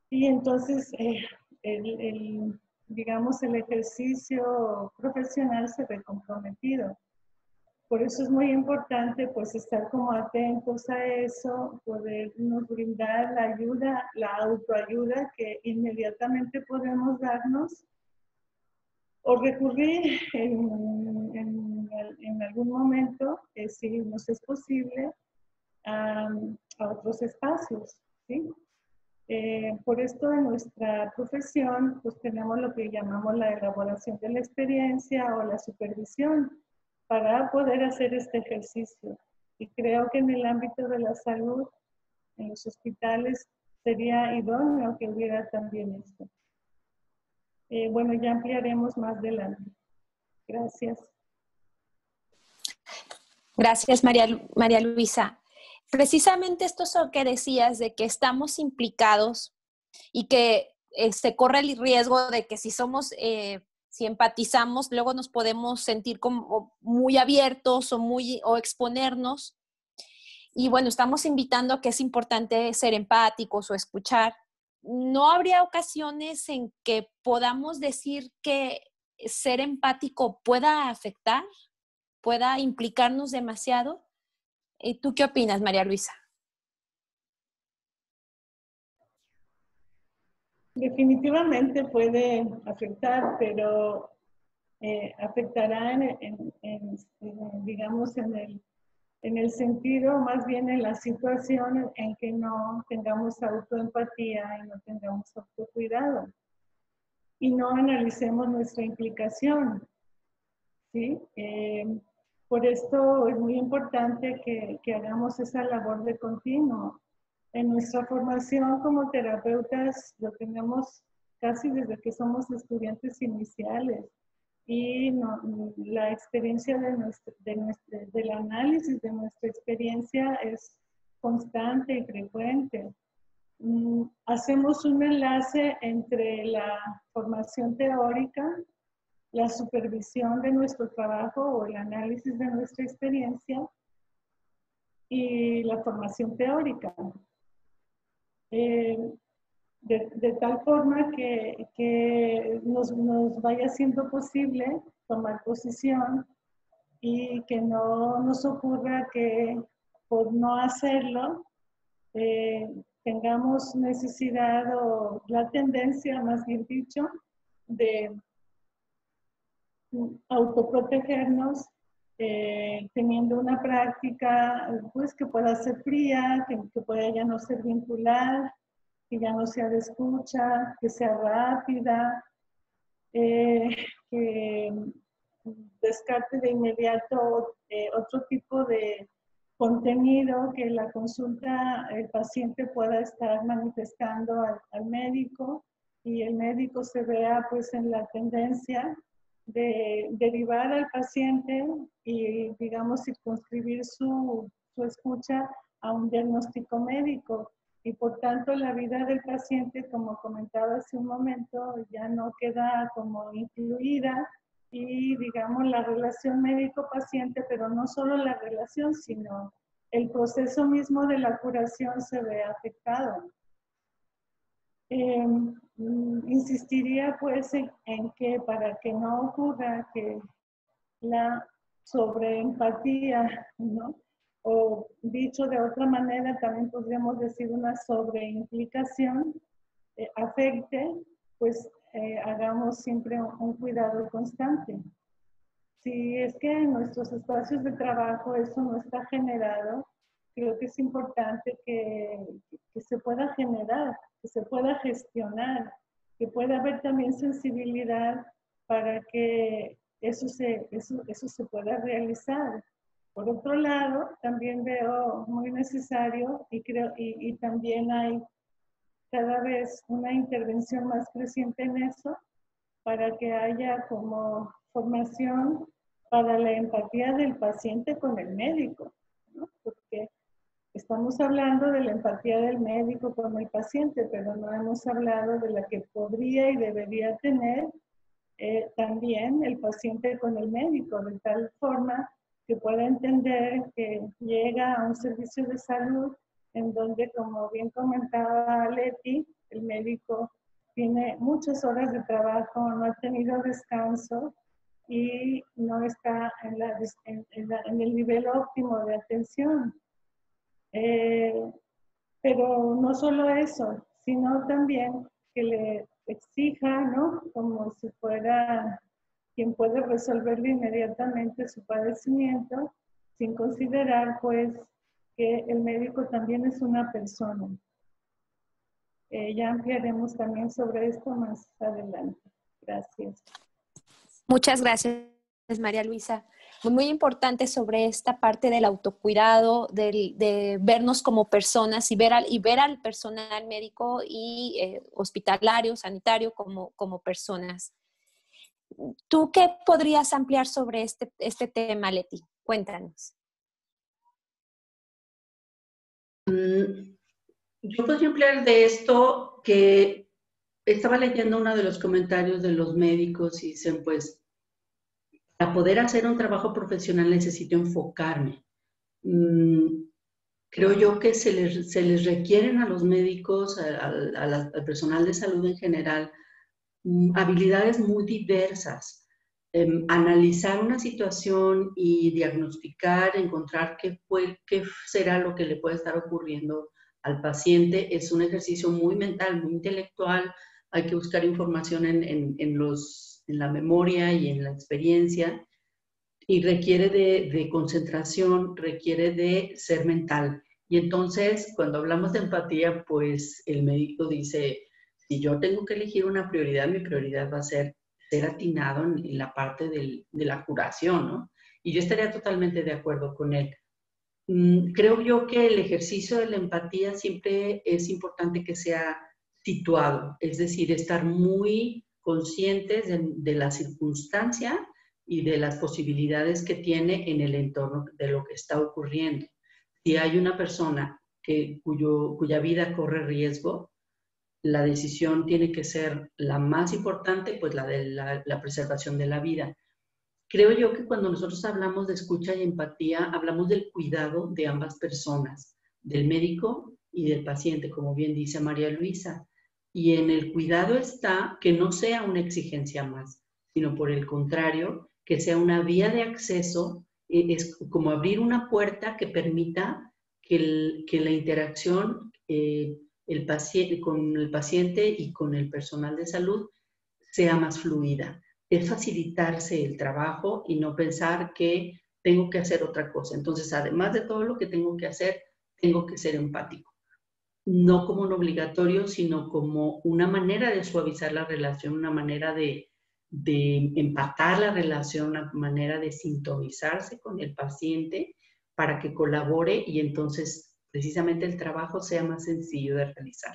Y entonces, digamos, el ejercicio profesional se ve comprometido. Por eso es muy importante, pues, estar como atentos a eso, podernos brindar la ayuda, la autoayuda que inmediatamente podemos darnos, o recurrir en algún momento, si nos es posible, a otros espacios, ¿sí? Por esto en nuestra profesión, pues tenemos lo que llamamos la elaboración de la experiencia o la supervisión para poder hacer este ejercicio. Y creo que en el ámbito de la salud, en los hospitales, sería idóneo que hubiera también esto. Bueno, ya ampliaremos más adelante. Gracias. Gracias, María Luisa. Precisamente esto es lo que decías, de que estamos implicados y que se corre el riesgo de que si empatizamos, luego nos podemos sentir como muy abiertos o exponernos. Y bueno, estamos invitando a que es importante ser empáticos o escuchar. ¿No habría ocasiones en que podamos decir que ser empático pueda afectar, pueda implicarnos demasiado? ¿Tú qué opinas, María Luisa? Definitivamente puede afectar, pero afectará digamos, en el sentido, más bien en la situación en que no tengamos autoempatía y no tengamos autocuidado y no analicemos nuestra implicación, ¿sí? Por esto es muy importante que hagamos esa labor de continuo. En nuestra formación como terapeutas lo tenemos casi desde que somos estudiantes iniciales. Y la experiencia del análisis de nuestra experiencia es constante y frecuente. Hacemos un enlace entre la formación teórica, la supervisión de nuestro trabajo o el análisis de nuestra experiencia y la formación teórica. De tal forma que nos vaya siendo posible tomar posición y que no nos ocurra que por no hacerlo tengamos necesidad o la tendencia, más bien dicho, de autoprotegernos teniendo una práctica pues, que pueda ser fría, que pueda ya no ser vincular, que ya no sea de escucha, que sea rápida, que descarte de inmediato otro tipo de contenido que la consulta, el paciente pueda estar manifestando al médico y el médico se vea pues en la tendencia de derivar al paciente y digamos circunscribir su escucha a un diagnóstico médico. Y por tanto la vida del paciente, como comentaba hace un momento, ya no queda como incluida y digamos la relación médico-paciente, pero no solo la relación, sino el proceso mismo de la curación se ve afectado. Insistiría pues en que para que no ocurra que la sobreempatía, ¿no? O dicho de otra manera, también podríamos decir una sobreimplicación, afecte, pues hagamos siempre un cuidado constante. Si es que en nuestros espacios de trabajo eso no está generado, creo que es importante que se pueda generar, que se pueda gestionar, que pueda haber también sensibilidad para que eso se pueda realizar. Por otro lado, también veo muy necesario y también hay cada vez una intervención más creciente en eso, para que haya como formación para la empatía del paciente con el médico, ¿no? Porque estamos hablando de la empatía del médico con el paciente, pero no hemos hablado de la que podría y debería tener también el paciente con el médico, de tal forma que pueda entender que llega a un servicio de salud en donde, como bien comentaba Leti, el médico tiene muchas horas de trabajo, no ha tenido descanso y no está en el nivel óptimo de atención. Pero no solo eso, sino también que le exija, ¿no? Como si fuera quien puede resolverle inmediatamente su padecimiento, sin considerar, pues, que el médico también es una persona. Ya ampliaremos también sobre esto más adelante. Gracias. Muchas gracias, María Luisa. Muy importante sobre esta parte del autocuidado, de vernos como personas y ver al personal médico y hospitalario, sanitario como personas. ¿Tú qué podrías ampliar sobre este tema, Leti? Cuéntanos. Yo podría ampliar de esto que estaba leyendo uno de los comentarios de los médicos y dicen, pues, para poder hacer un trabajo profesional necesito enfocarme. Creo yo que se les requieren a los médicos, al personal de salud en general, habilidades muy diversas. Analizar una situación y diagnosticar, encontrar qué será lo que le puede estar ocurriendo al paciente es un ejercicio muy mental, muy intelectual. Hay que buscar información en la memoria y en la experiencia, y requiere de concentración, requiere de ser mental. Y entonces, cuando hablamos de empatía, pues el médico dice, si yo tengo que elegir una prioridad, mi prioridad va a ser atinado en la parte de la curación, ¿no? Y yo estaría totalmente de acuerdo con él. Creo yo que el ejercicio de la empatía siempre es importante que sea situado, es decir, estar muy conscientes de la circunstancia y de las posibilidades que tiene en el entorno de lo que está ocurriendo. Si hay una persona cuya vida corre riesgo, la decisión tiene que ser la más importante, pues la de la preservación de la vida. Creo yo que cuando nosotros hablamos de escucha y empatía, hablamos del cuidado de ambas personas, del médico y del paciente, como bien dice María Luisa. Y en el cuidado está que no sea una exigencia más, sino por el contrario, que sea una vía de acceso, es como abrir una puerta que permita que la interacción con el paciente y con el personal de salud sea más fluida. Es facilitarse el trabajo y no pensar que tengo que hacer otra cosa. Entonces, además de todo lo que tengo que hacer, tengo que ser empático. No como un obligatorio, sino como una manera de suavizar la relación, una manera de empatar la relación, una manera de sintonizarse con el paciente para que colabore y entonces precisamente el trabajo sea más sencillo de realizar.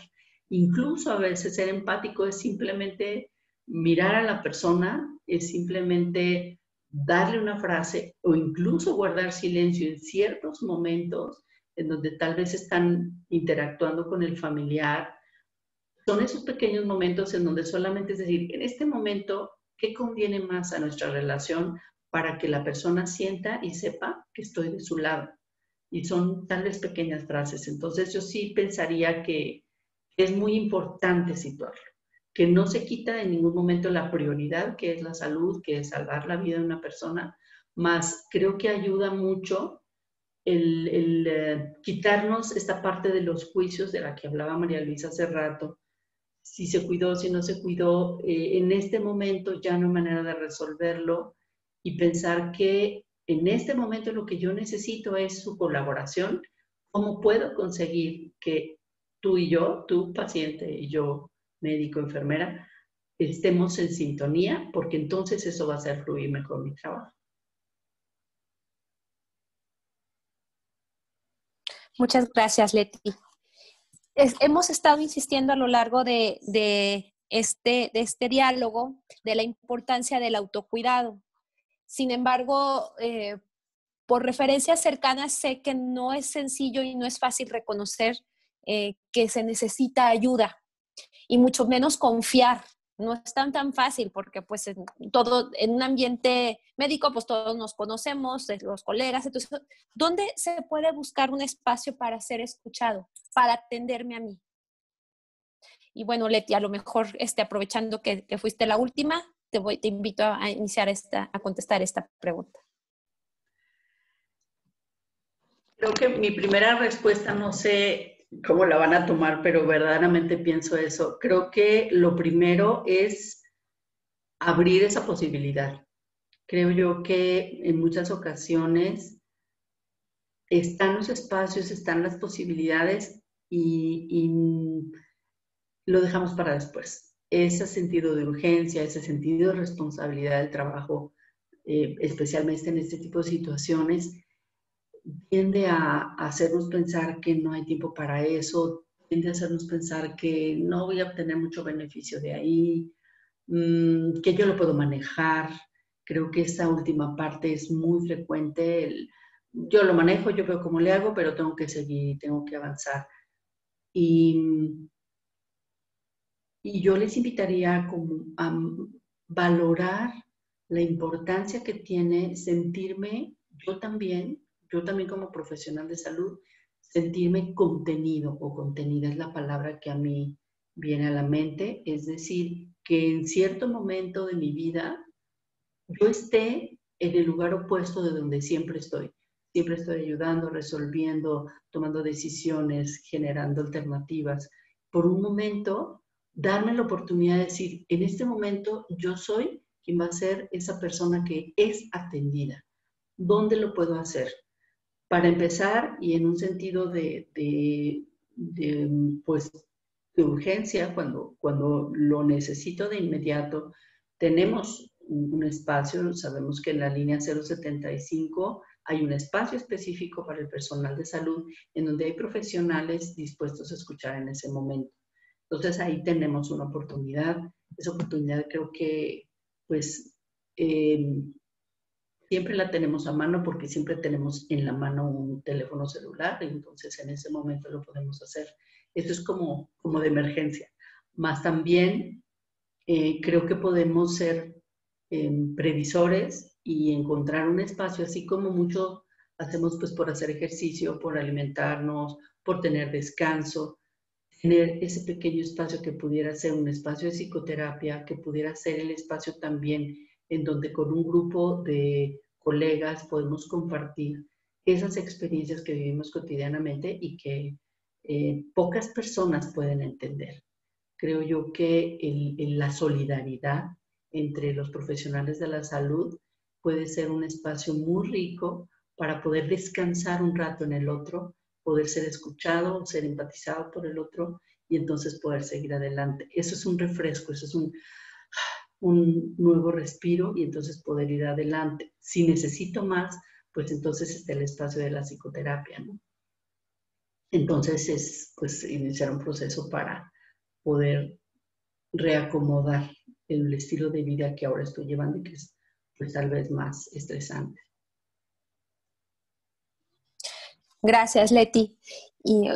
Incluso a veces ser empático es simplemente mirar a la persona, es simplemente darle una frase o incluso guardar silencio en ciertos momentos en donde tal vez están interactuando con el familiar. Son esos pequeños momentos en donde solamente es decir, en este momento, ¿qué conviene más a nuestra relación para que la persona sienta y sepa que estoy de su lado? Y son tal vez pequeñas frases. Entonces yo sí pensaría que es muy importante situarlo, que no se quita en ningún momento la prioridad, que es la salud, que es salvar la vida de una persona, más creo que ayuda mucho el quitarnos esta parte de los juicios de la que hablaba María Luisa hace rato, si se cuidó, si no se cuidó, en este momento ya no hay manera de resolverlo y pensar que en este momento lo que yo necesito es su colaboración. ¿Cómo puedo conseguir que tú y yo, tú paciente y yo, médico, enfermera, estemos en sintonía? Porque entonces eso va a hacer fluir mejor mi trabajo. Muchas gracias, Leti. hemos estado insistiendo a lo largo de este diálogo de la importancia del autocuidado. Sin embargo, por referencias cercanas sé que no es sencillo y no es fácil reconocer que se necesita ayuda y mucho menos confiar. No es tan fácil porque pues en un ambiente médico pues todos nos conocemos, los colegas. Entonces, ¿dónde se puede buscar un espacio para ser escuchado, para atenderme a mí? Y bueno, Leti, a lo mejor aprovechando que fuiste la última, te invito a iniciar a contestar esta pregunta. Creo que mi primera respuesta, no sé cómo la van a tomar, pero verdaderamente pienso eso. Creo que lo primero es abrir esa posibilidad. Creo yo que en muchas ocasiones están los espacios, están las posibilidades y lo dejamos para después. Ese sentido de urgencia, ese sentido de responsabilidad del trabajo, especialmente en este tipo de situaciones, tiende a hacernos pensar que no hay tiempo para eso, tiende a hacernos pensar que no voy a obtener mucho beneficio de ahí, que yo lo puedo manejar. Creo que esta última parte es muy frecuente. Yo lo manejo, yo veo cómo le hago, pero tengo que seguir, tengo que avanzar. Y yo les invitaría a valorar la importancia que tiene sentirme yo también como profesional de salud, sentirme contenido o contenida es la palabra que a mí viene a la mente, es decir, que en cierto momento de mi vida yo esté en el lugar opuesto de donde siempre estoy. Siempre estoy ayudando, resolviendo, tomando decisiones, generando alternativas. Por un momento, darme la oportunidad de decir, en este momento yo soy quien va a ser esa persona que es atendida. ¿Dónde lo puedo hacer? Para empezar, y en un sentido pues, de urgencia, cuando lo necesito de inmediato, tenemos un espacio, sabemos que en la línea 075 hay un espacio específico para el personal de salud en donde hay profesionales dispuestos a escuchar en ese momento. Entonces ahí tenemos una oportunidad. Esa oportunidad creo que pues siempre la tenemos a mano porque siempre tenemos en la mano un teléfono celular y entonces en ese momento lo podemos hacer. Esto es como de emergencia. Más también creo que podemos ser previsores y encontrar un espacio, así como mucho hacemos pues por hacer ejercicio, por alimentarnos, por tener descanso, tener ese pequeño espacio que pudiera ser un espacio de psicoterapia, que pudiera ser el espacio también en donde con un grupo de colegas podemos compartir esas experiencias que vivimos cotidianamente y que pocas personas pueden entender. Creo yo que la solidaridad entre los profesionales de la salud puede ser un espacio muy rico para poder descansar un rato en el otro, poder ser escuchado, ser empatizado por el otro y entonces poder seguir adelante. Eso es un refresco, eso es un nuevo respiro y entonces poder ir adelante. Si necesito más, pues entonces está el espacio de la psicoterapia, ¿no? Entonces es pues iniciar un proceso para poder reacomodar el estilo de vida que ahora estoy llevando y que es pues tal vez más estresante. Gracias, Leti. Y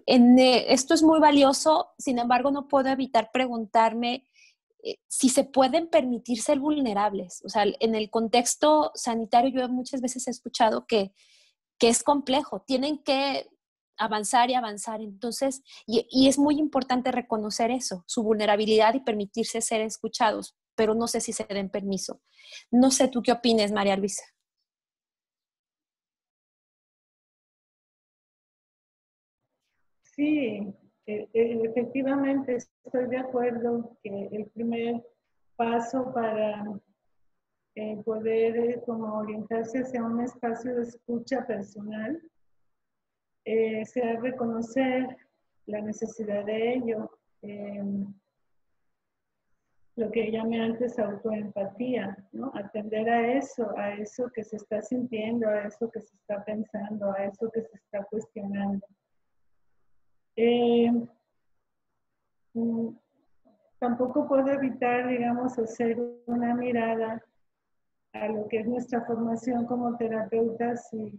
esto es muy valioso, sin embargo, no puedo evitar preguntarme si se pueden permitir ser vulnerables. O sea, en el contexto sanitario yo muchas veces he escuchado que es complejo, tienen que avanzar y avanzar. Entonces, y es muy importante reconocer eso, su vulnerabilidad y permitirse ser escuchados, pero no sé si se den permiso. No sé tú qué opines, María Luisa. Sí, efectivamente estoy de acuerdo que el primer paso para poder como orientarse hacia un espacio de escucha personal sea reconocer la necesidad de ello, lo que llamé antes autoempatía, ¿no? Atender a eso que se está sintiendo, a eso que se está pensando, a eso que se está cuestionando. Tampoco puedo evitar, digamos, hacer una mirada a lo que es nuestra formación como terapeutas y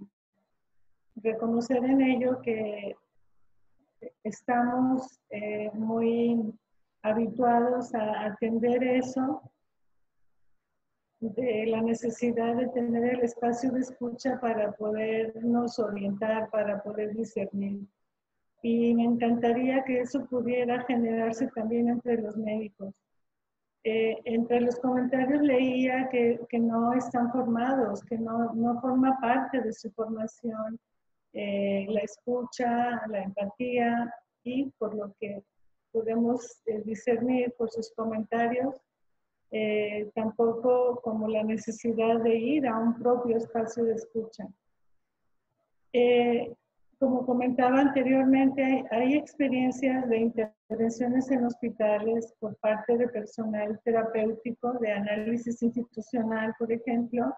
reconocer en ello que estamos muy habituados a atender eso, de la necesidad de tener el espacio de escucha para podernos orientar, para poder discernir. Y me encantaría que eso pudiera generarse también entre los médicos. Entre los comentarios leía que no están formados, que no forma parte de su formación la escucha, la empatía, y por lo que podemos discernir por sus comentarios, tampoco como la necesidad de ir a un propio espacio de escucha. Como comentaba anteriormente, hay experiencias de intervenciones en hospitales por parte de personal terapéutico, de análisis institucional, por ejemplo,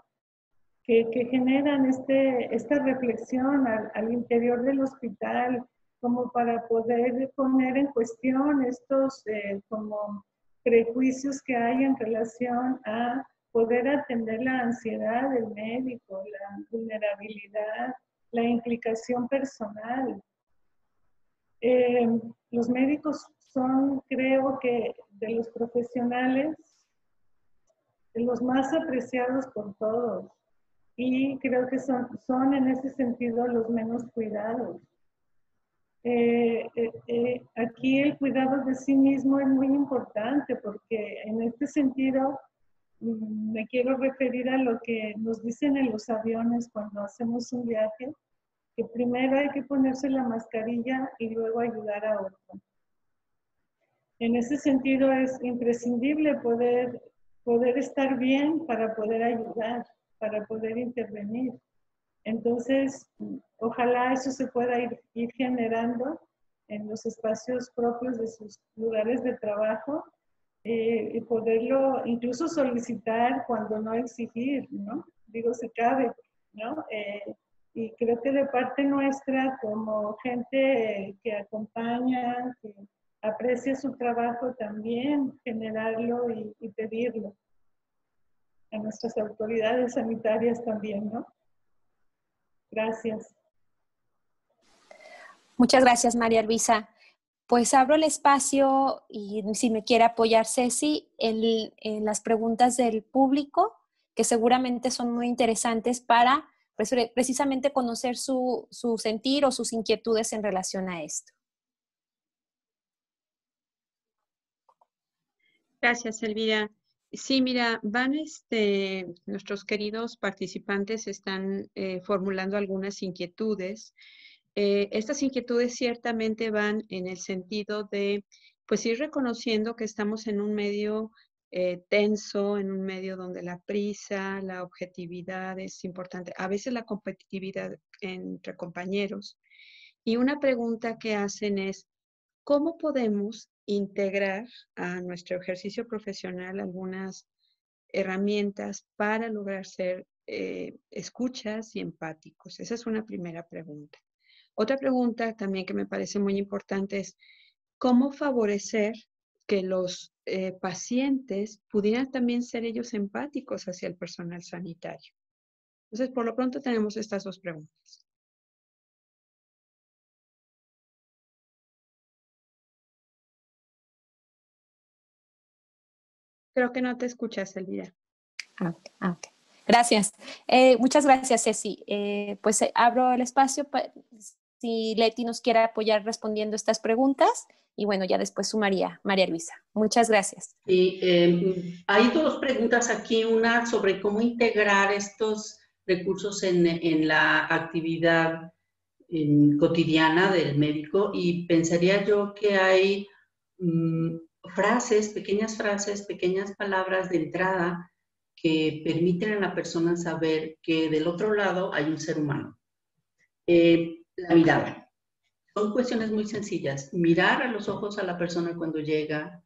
que generan esta reflexión al interior del hospital, como para poder poner en cuestión estos como prejuicios que hay en relación a poder atender la ansiedad del médico, la vulnerabilidad, la implicación personal. Los médicos son, creo que, de los profesionales, de los más apreciados por todos. Y creo que son en ese sentido los menos cuidados. Aquí el cuidado de sí mismo es muy importante porque en este sentido me quiero referir a lo que nos dicen en los aviones cuando hacemos un viaje, que primero hay que ponerse la mascarilla y luego ayudar a otro. En ese sentido es imprescindible poder estar bien para poder ayudar, para poder intervenir. Entonces, ojalá eso se pueda ir generando en los espacios propios de sus lugares de trabajo y poderlo incluso solicitar cuando no exigir, ¿no? Digo, si cabe, ¿no? Y creo que de parte nuestra, como gente que acompaña, que aprecia su trabajo, también generarlo y pedirlo a nuestras autoridades sanitarias también, ¿no? Gracias. Muchas gracias, María Luisa. Pues abro el espacio y si me quiere apoyar Ceci en las preguntas del público, que seguramente son muy interesantes para precisamente conocer su sentir o sus inquietudes en relación a esto. Gracias, Elvira. Sí, mira, nuestros queridos participantes están formulando algunas inquietudes. Estas inquietudes ciertamente van en el sentido de, pues, ir reconociendo que estamos en un medio tenso, en un medio donde la prisa, la objetividad es importante, a veces la competitividad entre compañeros. Y una pregunta que hacen es, ¿cómo podemos integrar a nuestro ejercicio profesional algunas herramientas para lograr ser escuchas y empáticos? Esa es una primera pregunta. Otra pregunta también que me parece muy importante es, ¿cómo favorecer que los pacientes pudieran también ser ellos empáticos hacia el personal sanitario? Entonces, por lo pronto tenemos estas dos preguntas. Creo que no te escuchas, Elvira. Okay. Gracias. Muchas gracias, Ceci. Pues abro el espacio si Leti nos quiere apoyar respondiendo estas preguntas y bueno, ya después sumaría María Luisa. Muchas gracias. Sí, hay dos preguntas aquí, una sobre cómo integrar estos recursos en la actividad cotidiana del médico, y pensaría yo que hay pequeñas palabras de entrada que permiten a la persona saber que del otro lado hay un ser humano. La mirada. Son cuestiones muy sencillas. Mirar a los ojos a la persona cuando llega,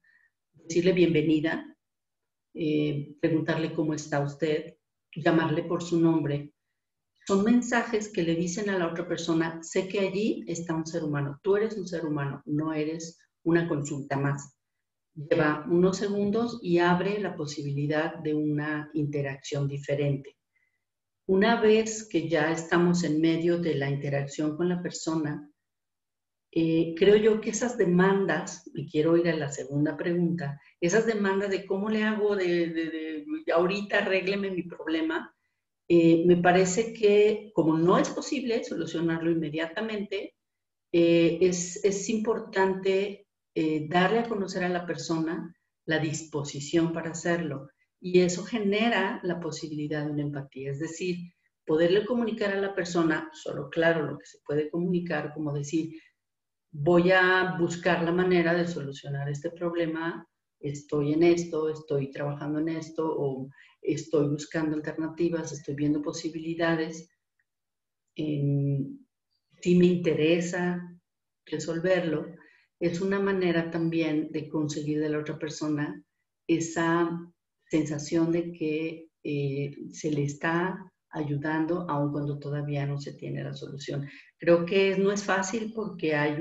decirle bienvenida, preguntarle cómo está usted, llamarle por su nombre. son mensajes que le dicen a la otra persona, sé que allí está un ser humano, tú eres un ser humano, no eres una consulta más. Lleva unos segundos y abre la posibilidad de una interacción diferente. Una vez que ya estamos en medio de la interacción con la persona, creo yo que esas demandas, y quiero ir a la segunda pregunta, esas demandas de cómo le hago de ahorita arrégleme mi problema, me parece que como no es posible solucionarlo inmediatamente, es importante darle a conocer a la persona la disposición para hacerlo. Y eso genera la posibilidad de una empatía. Es decir, poderle comunicar a la persona, solo claro lo que se puede comunicar, como decir, voy a buscar la manera de solucionar este problema, estoy en esto, estoy trabajando en esto, o estoy buscando alternativas, estoy viendo posibilidades. Si me interesa resolverlo, es una manera también de conseguir de la otra persona esa sensación de que se le está ayudando aun cuando todavía no se tiene la solución. Creo que no es fácil porque hay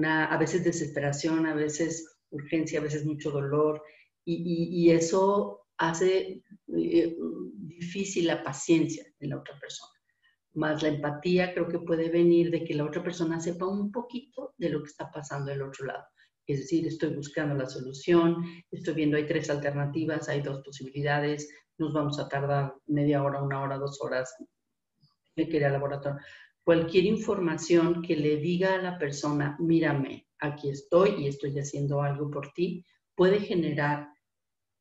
a veces desesperación, a veces urgencia, a veces mucho dolor y eso hace difícil la paciencia en la otra persona. Más la empatía creo que puede venir de que la otra persona sepa un poquito de lo que está pasando del otro lado. Es decir, estoy buscando la solución, estoy viendo, hay 3 alternativas, hay 2 posibilidades, nos vamos a tardar media hora, 1 hora, 2 horas, tiene que ir al laboratorio. Cualquier información que le diga a la persona, mírame, aquí estoy y estoy haciendo algo por ti, puede generar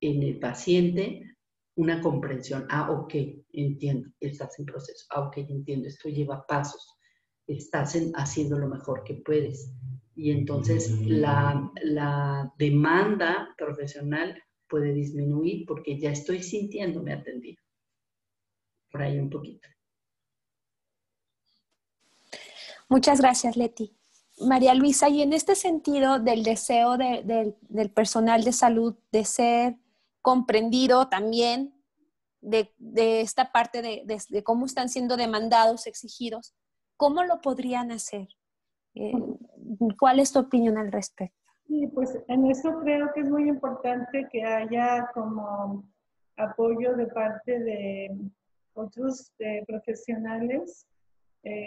en el paciente una comprensión. Ah, ok, entiendo, estás en proceso. Ah, ok, entiendo, esto lleva pasos. Estás haciendo lo mejor que puedes. Y entonces la demanda profesional puede disminuir porque ya estoy sintiéndome atendido. Por ahí un poquito. Muchas gracias, Leti. María Luisa, y en este sentido del deseo del personal de salud de ser comprendido también, de esta parte de cómo están siendo demandados, exigidos, ¿cómo lo podrían hacer? ¿Cuál es tu opinión al respecto? Sí, pues en eso creo que es muy importante que haya como apoyo de parte de otros profesionales,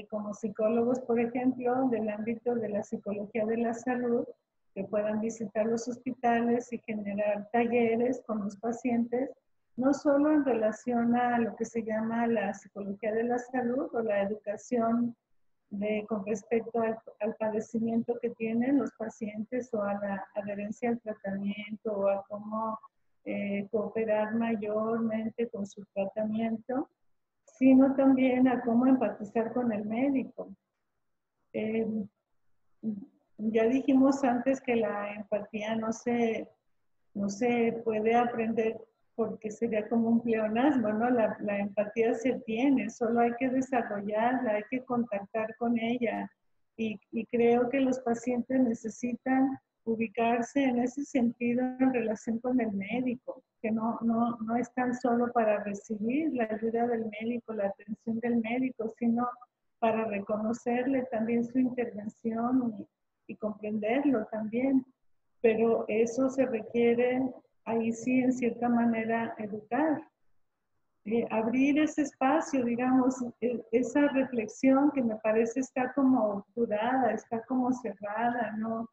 como psicólogos, por ejemplo, del ámbito de la psicología de la salud, que puedan visitar los hospitales y generar talleres con los pacientes, no solo en relación a lo que se llama la psicología de la salud o la educación con respecto al padecimiento que tienen los pacientes o a la adherencia al tratamiento o a cómo cooperar mayormente con su tratamiento, sino también a cómo empatizar con el médico. Ya dijimos antes que la empatía no se puede aprender porque sería como un pleonasmo, ¿no? La empatía se tiene, solo hay que desarrollarla, hay que contactar con ella. Y creo que los pacientes necesitan ubicarse en ese sentido en relación con el médico, que no es tan solo para recibir la ayuda del médico, la atención del médico, sino para reconocerle también su intervención y comprenderlo también. Pero eso se requiere, ahí sí, en cierta manera, educar. Abrir ese espacio, digamos, esa reflexión que me parece está como obturada, está como cerrada, no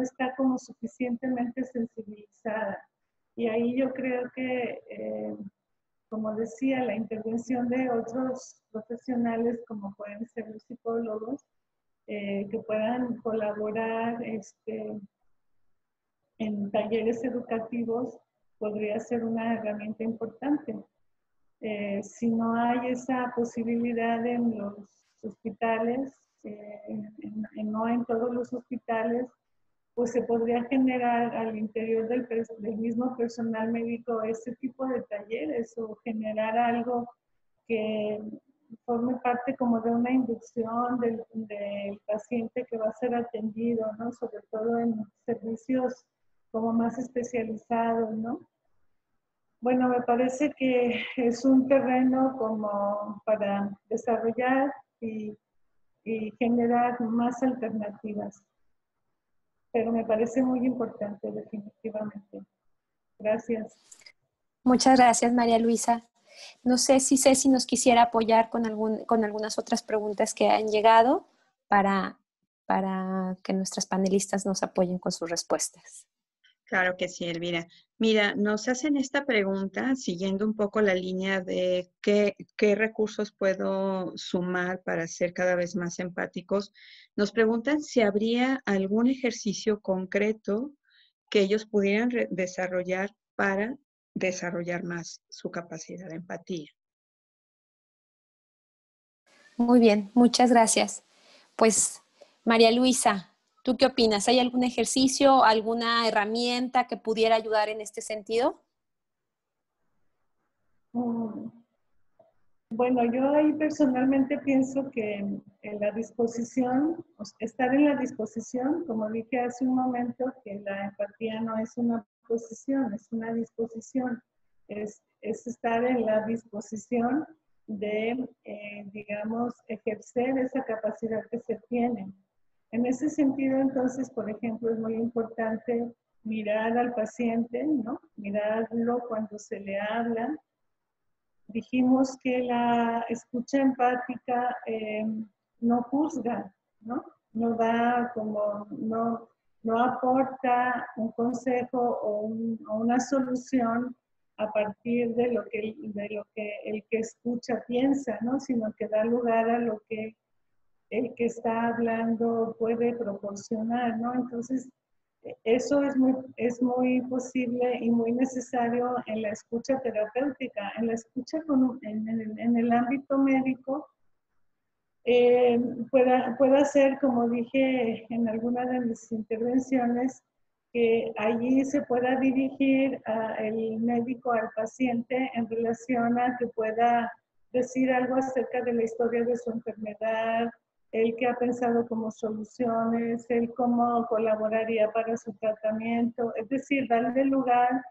está como suficientemente sensibilizada. Y ahí yo creo que, como decía, la intervención de otros profesionales, como pueden ser los psicólogos, que puedan colaborar en talleres educativos, podría ser una herramienta importante. Si no hay esa posibilidad en los hospitales, no en todos los hospitales, pues se podría generar al interior del mismo personal médico ese tipo de talleres o generar algo que forme parte como de una inducción del paciente que va a ser atendido, ¿no? Sobre todo en servicios como más especializados, ¿no? Bueno, me parece que es un terreno como para desarrollar y generar más alternativas. Pero me parece muy importante, definitivamente. Gracias. Muchas gracias, María Luisa. No sé si Ceci nos quisiera apoyar con algunas otras preguntas que han llegado para que nuestras panelistas nos apoyen con sus respuestas. Claro que sí, Elvira. Mira, nos hacen esta pregunta siguiendo un poco la línea de qué recursos puedo sumar para ser cada vez más empáticos. Nos preguntan si habría algún ejercicio concreto que ellos pudieran desarrollar para desarrollar más su capacidad de empatía. Muy bien, muchas gracias. Pues, María Luisa, ¿tú qué opinas? ¿Hay algún ejercicio, alguna herramienta que pudiera ayudar en este sentido? Bueno, yo ahí personalmente pienso que en la disposición, estar en la disposición, como dije hace un momento, que la empatía no es una posición, es una disposición, es estar en la disposición de, digamos, ejercer esa capacidad que se tiene. En ese sentido, entonces, por ejemplo, es muy importante mirar al paciente, ¿no? Mirarlo cuando se le habla. Dijimos que la escucha empática no juzga, ¿no? No da como, no aporta un consejo o una solución a partir de lo que el que escucha piensa, ¿no? Sino que da lugar a lo que el que está hablando puede proporcionar, ¿no? Entonces, eso es muy posible y muy necesario en la escucha terapéutica. En la escucha en el ámbito médico, pueda ser, como dije en alguna de mis intervenciones, que allí se pueda dirigir el médico al paciente en relación a que pueda decir algo acerca de la historia de su enfermedad, el que ha pensado como soluciones, el cómo colaboraría para su tratamiento, es decir, darle lugar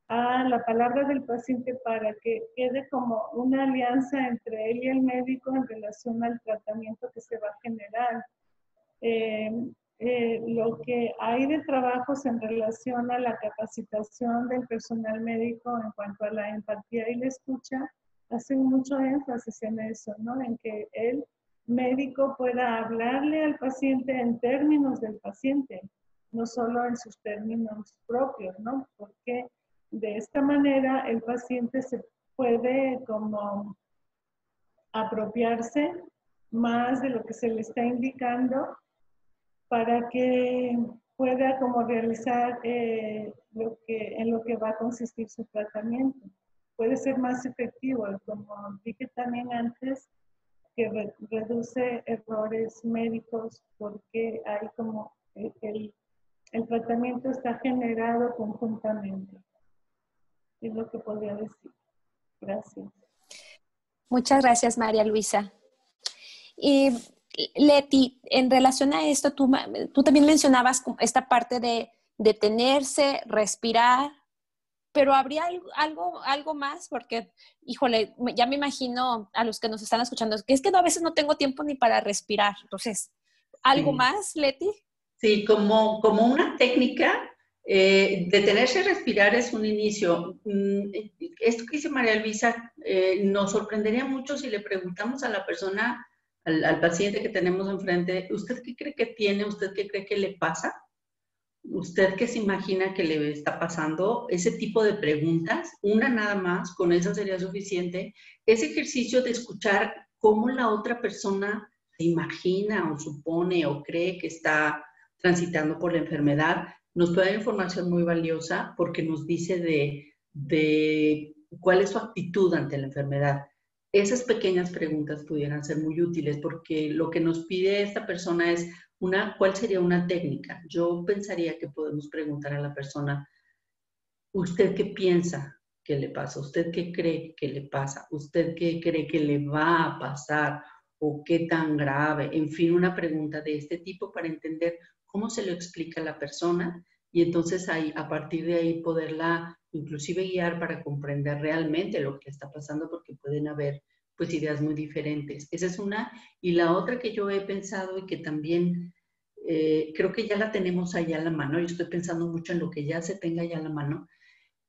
a la palabra del paciente para que quede como una alianza entre él y el médico en relación al tratamiento que se va a generar. Lo que hay de trabajos en relación a la capacitación del personal médico en cuanto a la empatía y la escucha, hacen mucho énfasis en eso, ¿no? En que el médico pueda hablarle al paciente en términos del paciente, no solo en sus términos propios, ¿no? Porque de esta manera el paciente se puede como apropiarse más de lo que se le está indicando para que pueda como realizar en lo que va a consistir su tratamiento. Puede ser más efectivo, como dije también antes, que reduce errores médicos porque hay como el tratamiento está generado conjuntamente. Es lo que podría decir. Gracias. Muchas gracias, María Luisa. Y Leti, en relación a esto, tú también mencionabas esta parte de detenerse, respirar, pero ¿habría algo más? Porque, híjole, ya me imagino a los que nos están escuchando, que es que a veces no tengo tiempo ni para respirar. Entonces, ¿algo más, Leti? Sí, como una técnica, detenerse a respirar es un inicio. Esto que dice María Luisa, nos sorprendería mucho si le preguntamos a la persona, al paciente que tenemos enfrente, ¿usted qué cree que tiene? ¿Usted qué cree que le pasa? ¿Usted qué se imagina que le está pasando? Ese tipo de preguntas, una nada más, con eso sería suficiente. Ese ejercicio de escuchar cómo la otra persona se imagina o supone o cree que está transitando por la enfermedad, nos puede dar información muy valiosa porque nos dice de cuál es su actitud ante la enfermedad. Esas pequeñas preguntas pudieran ser muy útiles porque lo que nos pide esta persona es ¿cuál sería una técnica? Yo pensaría que podemos preguntar a la persona, ¿usted qué piensa que le pasa? ¿Usted qué cree que le pasa? ¿Usted qué cree que le va a pasar? ¿O qué tan grave? En fin, una pregunta de este tipo para entender cómo se lo explica a la persona y entonces ahí, a partir de ahí poderla inclusive guiar para comprender realmente lo que está pasando, porque pueden haber pues ideas muy diferentes. Esa es una. Y la otra que yo he pensado y que también creo que ya la tenemos allá a la mano, yo estoy pensando mucho en lo que ya se tenga ya a la mano,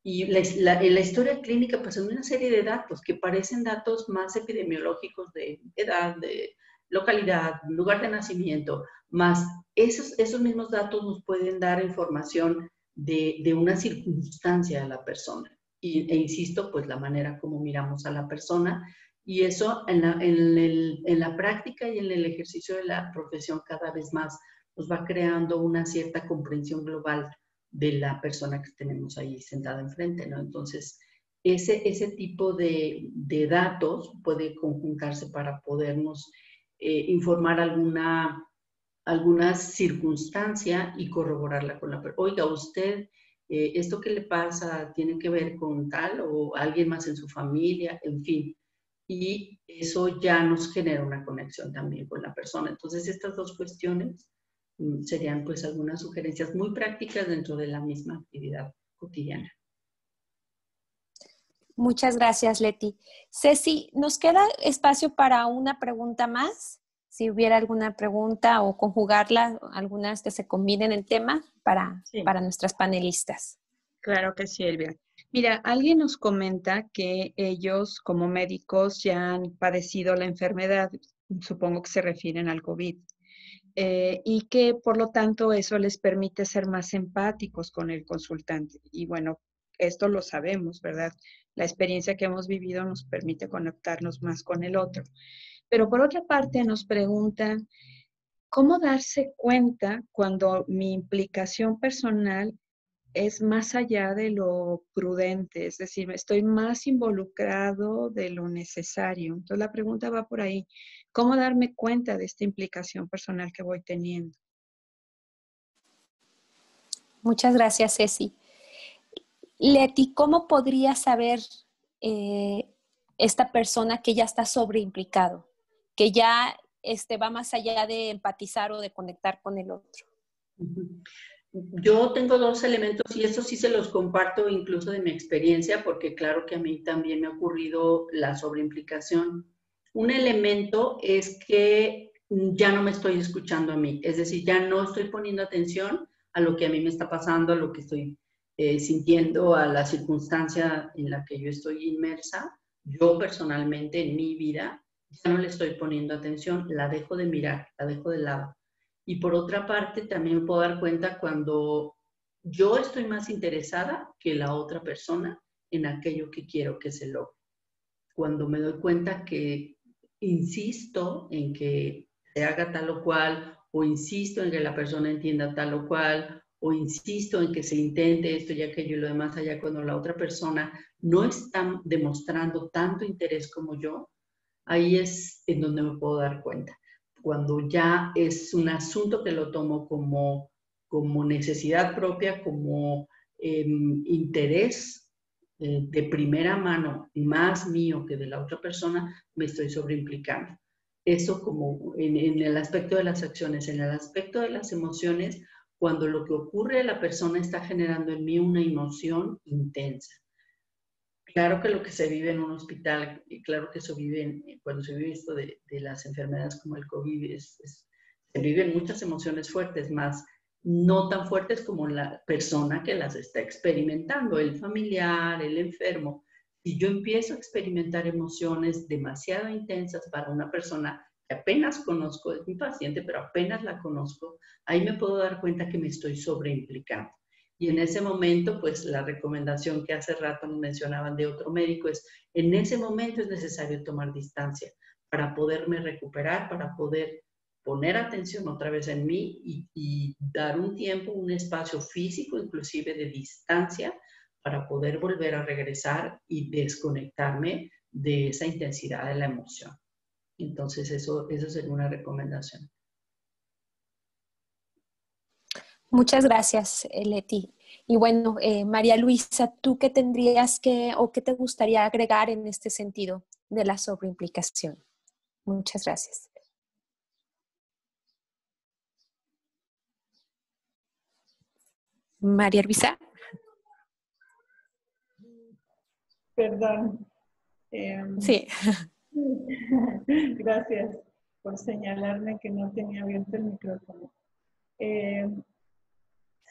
y en la historia clínica pues son una serie de datos que parecen datos más epidemiológicos de edad, de localidad, lugar de nacimiento, más esos mismos datos nos pueden dar información de una circunstancia a la persona. E insisto, pues la manera como miramos a la persona, y eso en la práctica y en el ejercicio de la profesión cada vez más nos va creando una cierta comprensión global de la persona que tenemos ahí sentada enfrente, ¿no? Entonces, ese tipo de datos puede conjuntarse para podernos informar alguna circunstancia y corroborarla con la persona. Oiga, usted, esto que le pasa tiene que ver con tal o alguien más en su familia, en fin. Y eso ya nos genera una conexión también con la persona. Entonces, estas dos cuestiones serían pues algunas sugerencias muy prácticas dentro de la misma actividad cotidiana. Muchas gracias, Leti. Ceci, ¿nos queda espacio para una pregunta más? Si hubiera alguna pregunta o conjugarla, algunas que se combinen en tema para nuestras panelistas. Claro que sí, Elvia. Mira, alguien nos comenta que ellos como médicos ya han padecido la enfermedad, supongo que se refieren al COVID, y que por lo tanto eso les permite ser más empáticos con el consultante. Y bueno, esto lo sabemos, ¿verdad? La experiencia que hemos vivido nos permite conectarnos más con el otro. Pero por otra parte nos preguntan, ¿cómo darse cuenta cuando mi implicación personal es más allá de lo prudente? Es decir, estoy más involucrado de lo necesario. Entonces la pregunta va por ahí. ¿Cómo darme cuenta de esta implicación personal que voy teniendo? Muchas gracias, Ceci. Leti, ¿cómo podría saber esta persona que ya está sobreimplicado, que ya va más allá de empatizar o de conectar con el otro? Yo tengo dos elementos y eso sí se los comparto incluso de mi experiencia, porque claro que a mí también me ha ocurrido la sobreimplicación. Un elemento es que ya no me estoy escuchando a mí, es decir, ya no estoy poniendo atención a lo que a mí me está pasando, a lo que estoy sintiendo, a la circunstancia en la que yo estoy inmersa. Yo personalmente en mi vida ya no le estoy poniendo atención, la dejo de mirar, la dejo de lado. Y por otra parte, también puedo dar cuenta cuando yo estoy más interesada que la otra persona en aquello que quiero que se logre. Cuando me doy cuenta que insisto en que se haga tal o cual, o insisto en que la persona entienda tal o cual, o insisto en que se intente esto y aquello y lo demás allá, cuando la otra persona no está demostrando tanto interés como yo, ahí es en donde me puedo dar cuenta. Cuando ya es un asunto que lo tomo como necesidad propia, como interés de primera mano, más mío que de la otra persona, me estoy sobreimplicando. Eso como en el aspecto de las acciones. En el aspecto de las emociones, cuando lo que ocurre a la persona está generando en mí una emoción intensa. Claro que lo que se vive en un hospital, y claro que eso vive cuando se vive esto de las enfermedades como el COVID, se viven muchas emociones fuertes, más no tan fuertes como la persona que las está experimentando, el familiar, el enfermo. Si yo empiezo a experimentar emociones demasiado intensas para una persona que apenas conozco, es mi paciente, pero apenas la conozco, ahí me puedo dar cuenta que me estoy sobreimplicando. Y en ese momento, pues la recomendación que hace rato nos mencionaban de otro médico es, en ese momento es necesario tomar distancia para poderme recuperar, para poder poner atención otra vez en mí y dar un tiempo, un espacio físico, inclusive de distancia, para poder volver a regresar y desconectarme de esa intensidad de la emoción. Entonces, eso sería una recomendación. Muchas gracias, Leti. Y bueno, María Luisa, ¿tú qué tendrías o qué te gustaría agregar en este sentido de la sobreimplicación? Muchas gracias. María Luisa. Perdón. Sí. Gracias por señalarme que no tenía abierto el micrófono.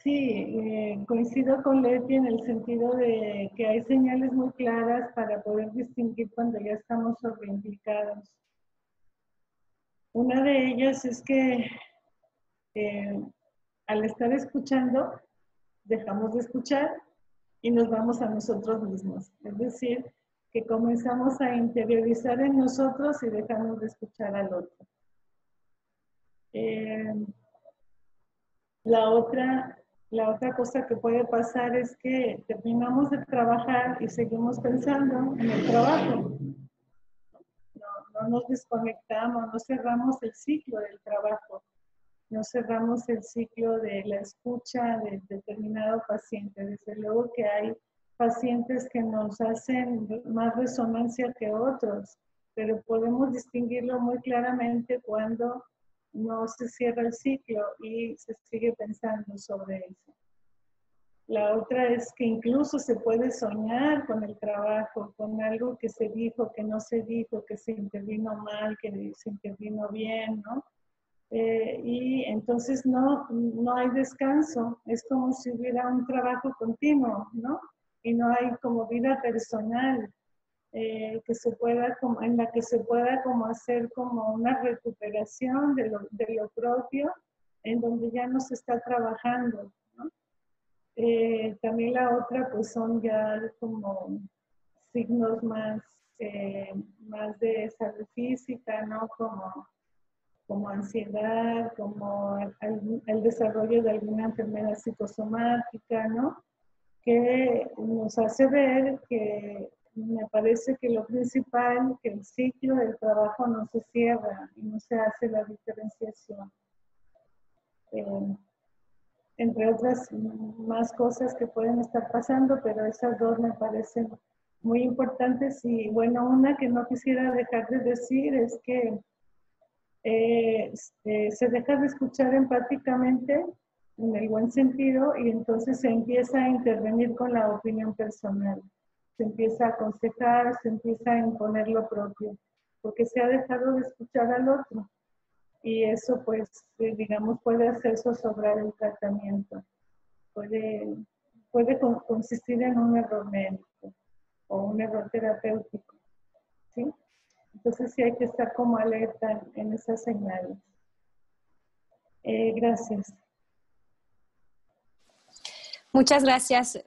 Sí, coincido con Leti en el sentido de que hay señales muy claras para poder distinguir cuando ya estamos sobreimplicados. Una de ellas es que al estar escuchando, dejamos de escuchar y nos vamos a nosotros mismos. Es decir, que comenzamos a interiorizar en nosotros y dejamos de escuchar al otro. La otra cosa que puede pasar es que terminamos de trabajar y seguimos pensando en el trabajo. No nos desconectamos, no cerramos el ciclo del trabajo, no cerramos el ciclo de la escucha de determinado paciente. Desde luego que hay pacientes que nos hacen más resonancia que otros, pero podemos distinguirlo muy claramente cuando no se cierra el ciclo y se sigue pensando sobre eso. La otra es que incluso se puede soñar con el trabajo, con algo que se dijo, que no se dijo, que se intervino mal, que se intervino bien, ¿no? Y entonces no hay descanso, es como si hubiera un trabajo continuo, ¿no? Y no hay como vida personal que se pueda, en la que se pueda como hacer como una recuperación de lo propio, en donde ya no se está trabajando, ¿no? También la otra pues son ya como signos más de salud física, ¿no? Como ansiedad, como el desarrollo de alguna enfermedad psicosomática, ¿no? Que nos hace ver que me parece que lo principal, que el ciclo del trabajo no se cierra y no se hace la diferenciación. Entre otras más cosas que pueden estar pasando, pero esas dos me parecen muy importantes. Y bueno, una que no quisiera dejar de decir es que se deja de escuchar empáticamente en el buen sentido y entonces se empieza a intervenir con la opinión personal, se empieza a aconsejar, se empieza a imponer lo propio, porque se ha dejado de escuchar al otro y eso pues digamos puede hacer zozobrar el tratamiento, puede consistir en un error médico o un error terapéutico, ¿sí? Entonces sí hay que estar como alerta en esas señales. Gracias. Muchas gracias,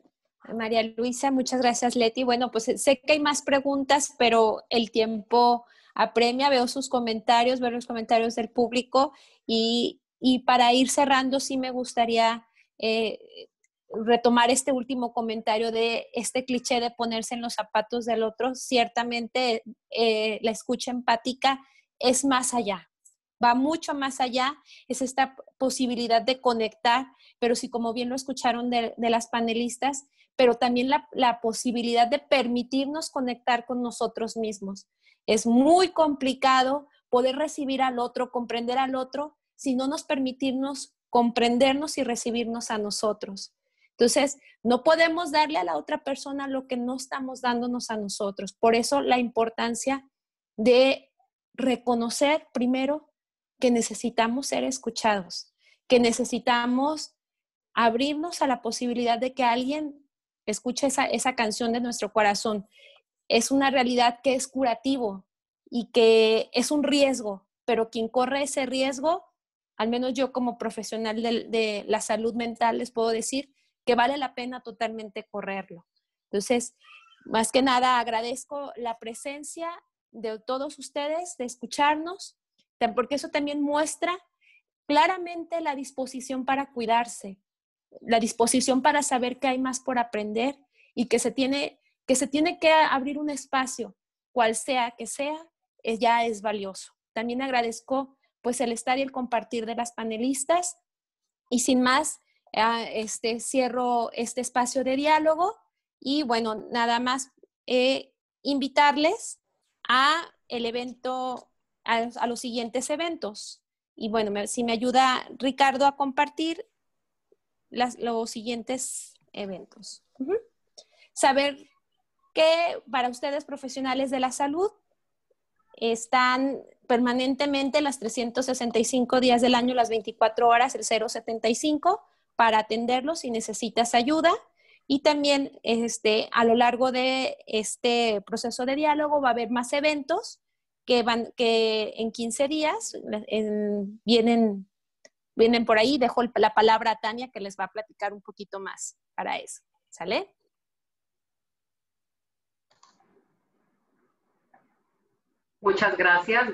María Luisa. Muchas gracias, Leti. Bueno, pues sé que hay más preguntas, pero el tiempo apremia. Veo sus comentarios, veo los comentarios del público y para ir cerrando, sí me gustaría retomar este último comentario de este cliché de ponerse en los zapatos del otro. Ciertamente, la escucha empática es más allá. Va mucho más allá, es esta posibilidad de conectar, pero sí, como bien lo escucharon de las panelistas, pero también la posibilidad de permitirnos conectar con nosotros mismos. Es muy complicado poder recibir al otro, comprender al otro, si no nos permitimos comprendernos y recibirnos a nosotros. Entonces, no podemos darle a la otra persona lo que no estamos dándonos a nosotros. Por eso la importancia de reconocer primero que necesitamos ser escuchados, que necesitamos abrirnos a la posibilidad de que alguien escuche esa canción de nuestro corazón. Es una realidad que es curativo y que es un riesgo, pero quien corre ese riesgo, al menos yo como profesional de la salud mental les puedo decir que vale la pena totalmente correrlo. Entonces, más que nada agradezco la presencia de todos ustedes, de escucharnos, porque eso también muestra claramente la disposición para cuidarse, la disposición para saber que hay más por aprender y que se tiene que abrir un espacio, cual sea que sea, ya es valioso. También agradezco pues el estar y el compartir de las panelistas y sin más, cierro este espacio de diálogo y bueno, nada más invitarles a el evento, a los siguientes eventos. Y bueno, si me ayuda Ricardo a compartir los siguientes eventos. Saber que para ustedes profesionales de la salud están permanentemente las 365 días del año, las 24 horas, el 075, para atenderlos si necesitas ayuda. Y también a lo largo de este proceso de diálogo va a haber más eventos que en 15 días vienen por ahí. Dejo la palabra a Tania, que les va a platicar un poquito más para eso. ¿Sale? Muchas gracias,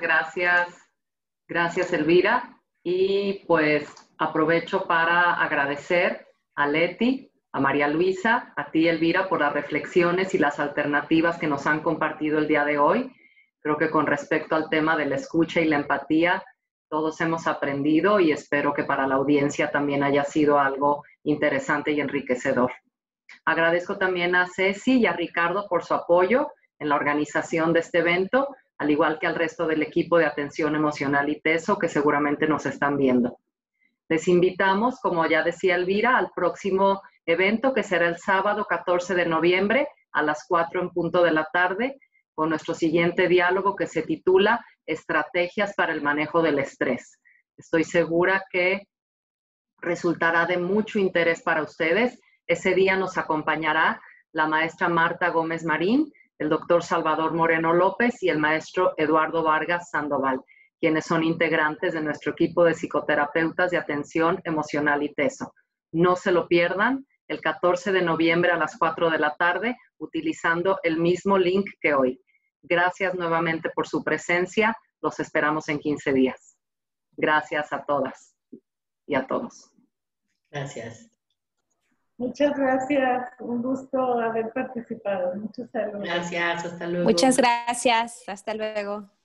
gracias Elvira. Y pues aprovecho para agradecer a Leti, a María Luisa, a ti Elvira, por las reflexiones y las alternativas que nos han compartido el día de hoy. Creo que con respecto al tema de la escucha y la empatía, todos hemos aprendido y espero que para la audiencia también haya sido algo interesante y enriquecedor. Agradezco también a Ceci y a Ricardo por su apoyo en la organización de este evento, al igual que al resto del equipo de atención emocional y TESO que seguramente nos están viendo. Les invitamos, como ya decía Elvira, al próximo evento que será el sábado 14 de noviembre a las 4 en punto de la tarde, con nuestro siguiente diálogo que se titula Estrategias para el manejo del estrés. Estoy segura que resultará de mucho interés para ustedes. Ese día nos acompañará la maestra Marta Gómez Marín, el doctor Salvador Moreno López y el maestro Eduardo Vargas Sandoval, quienes son integrantes de nuestro equipo de psicoterapeutas de atención emocional y TESO. No se lo pierdan, el 14 de noviembre a las 4 de la tarde, utilizando el mismo link que hoy. Gracias nuevamente por su presencia. Los esperamos en 15 días. Gracias a todas y a todos. Gracias. Muchas gracias. Un gusto haber participado. Muchos saludos. Gracias. Hasta luego. Muchas gracias. Hasta luego.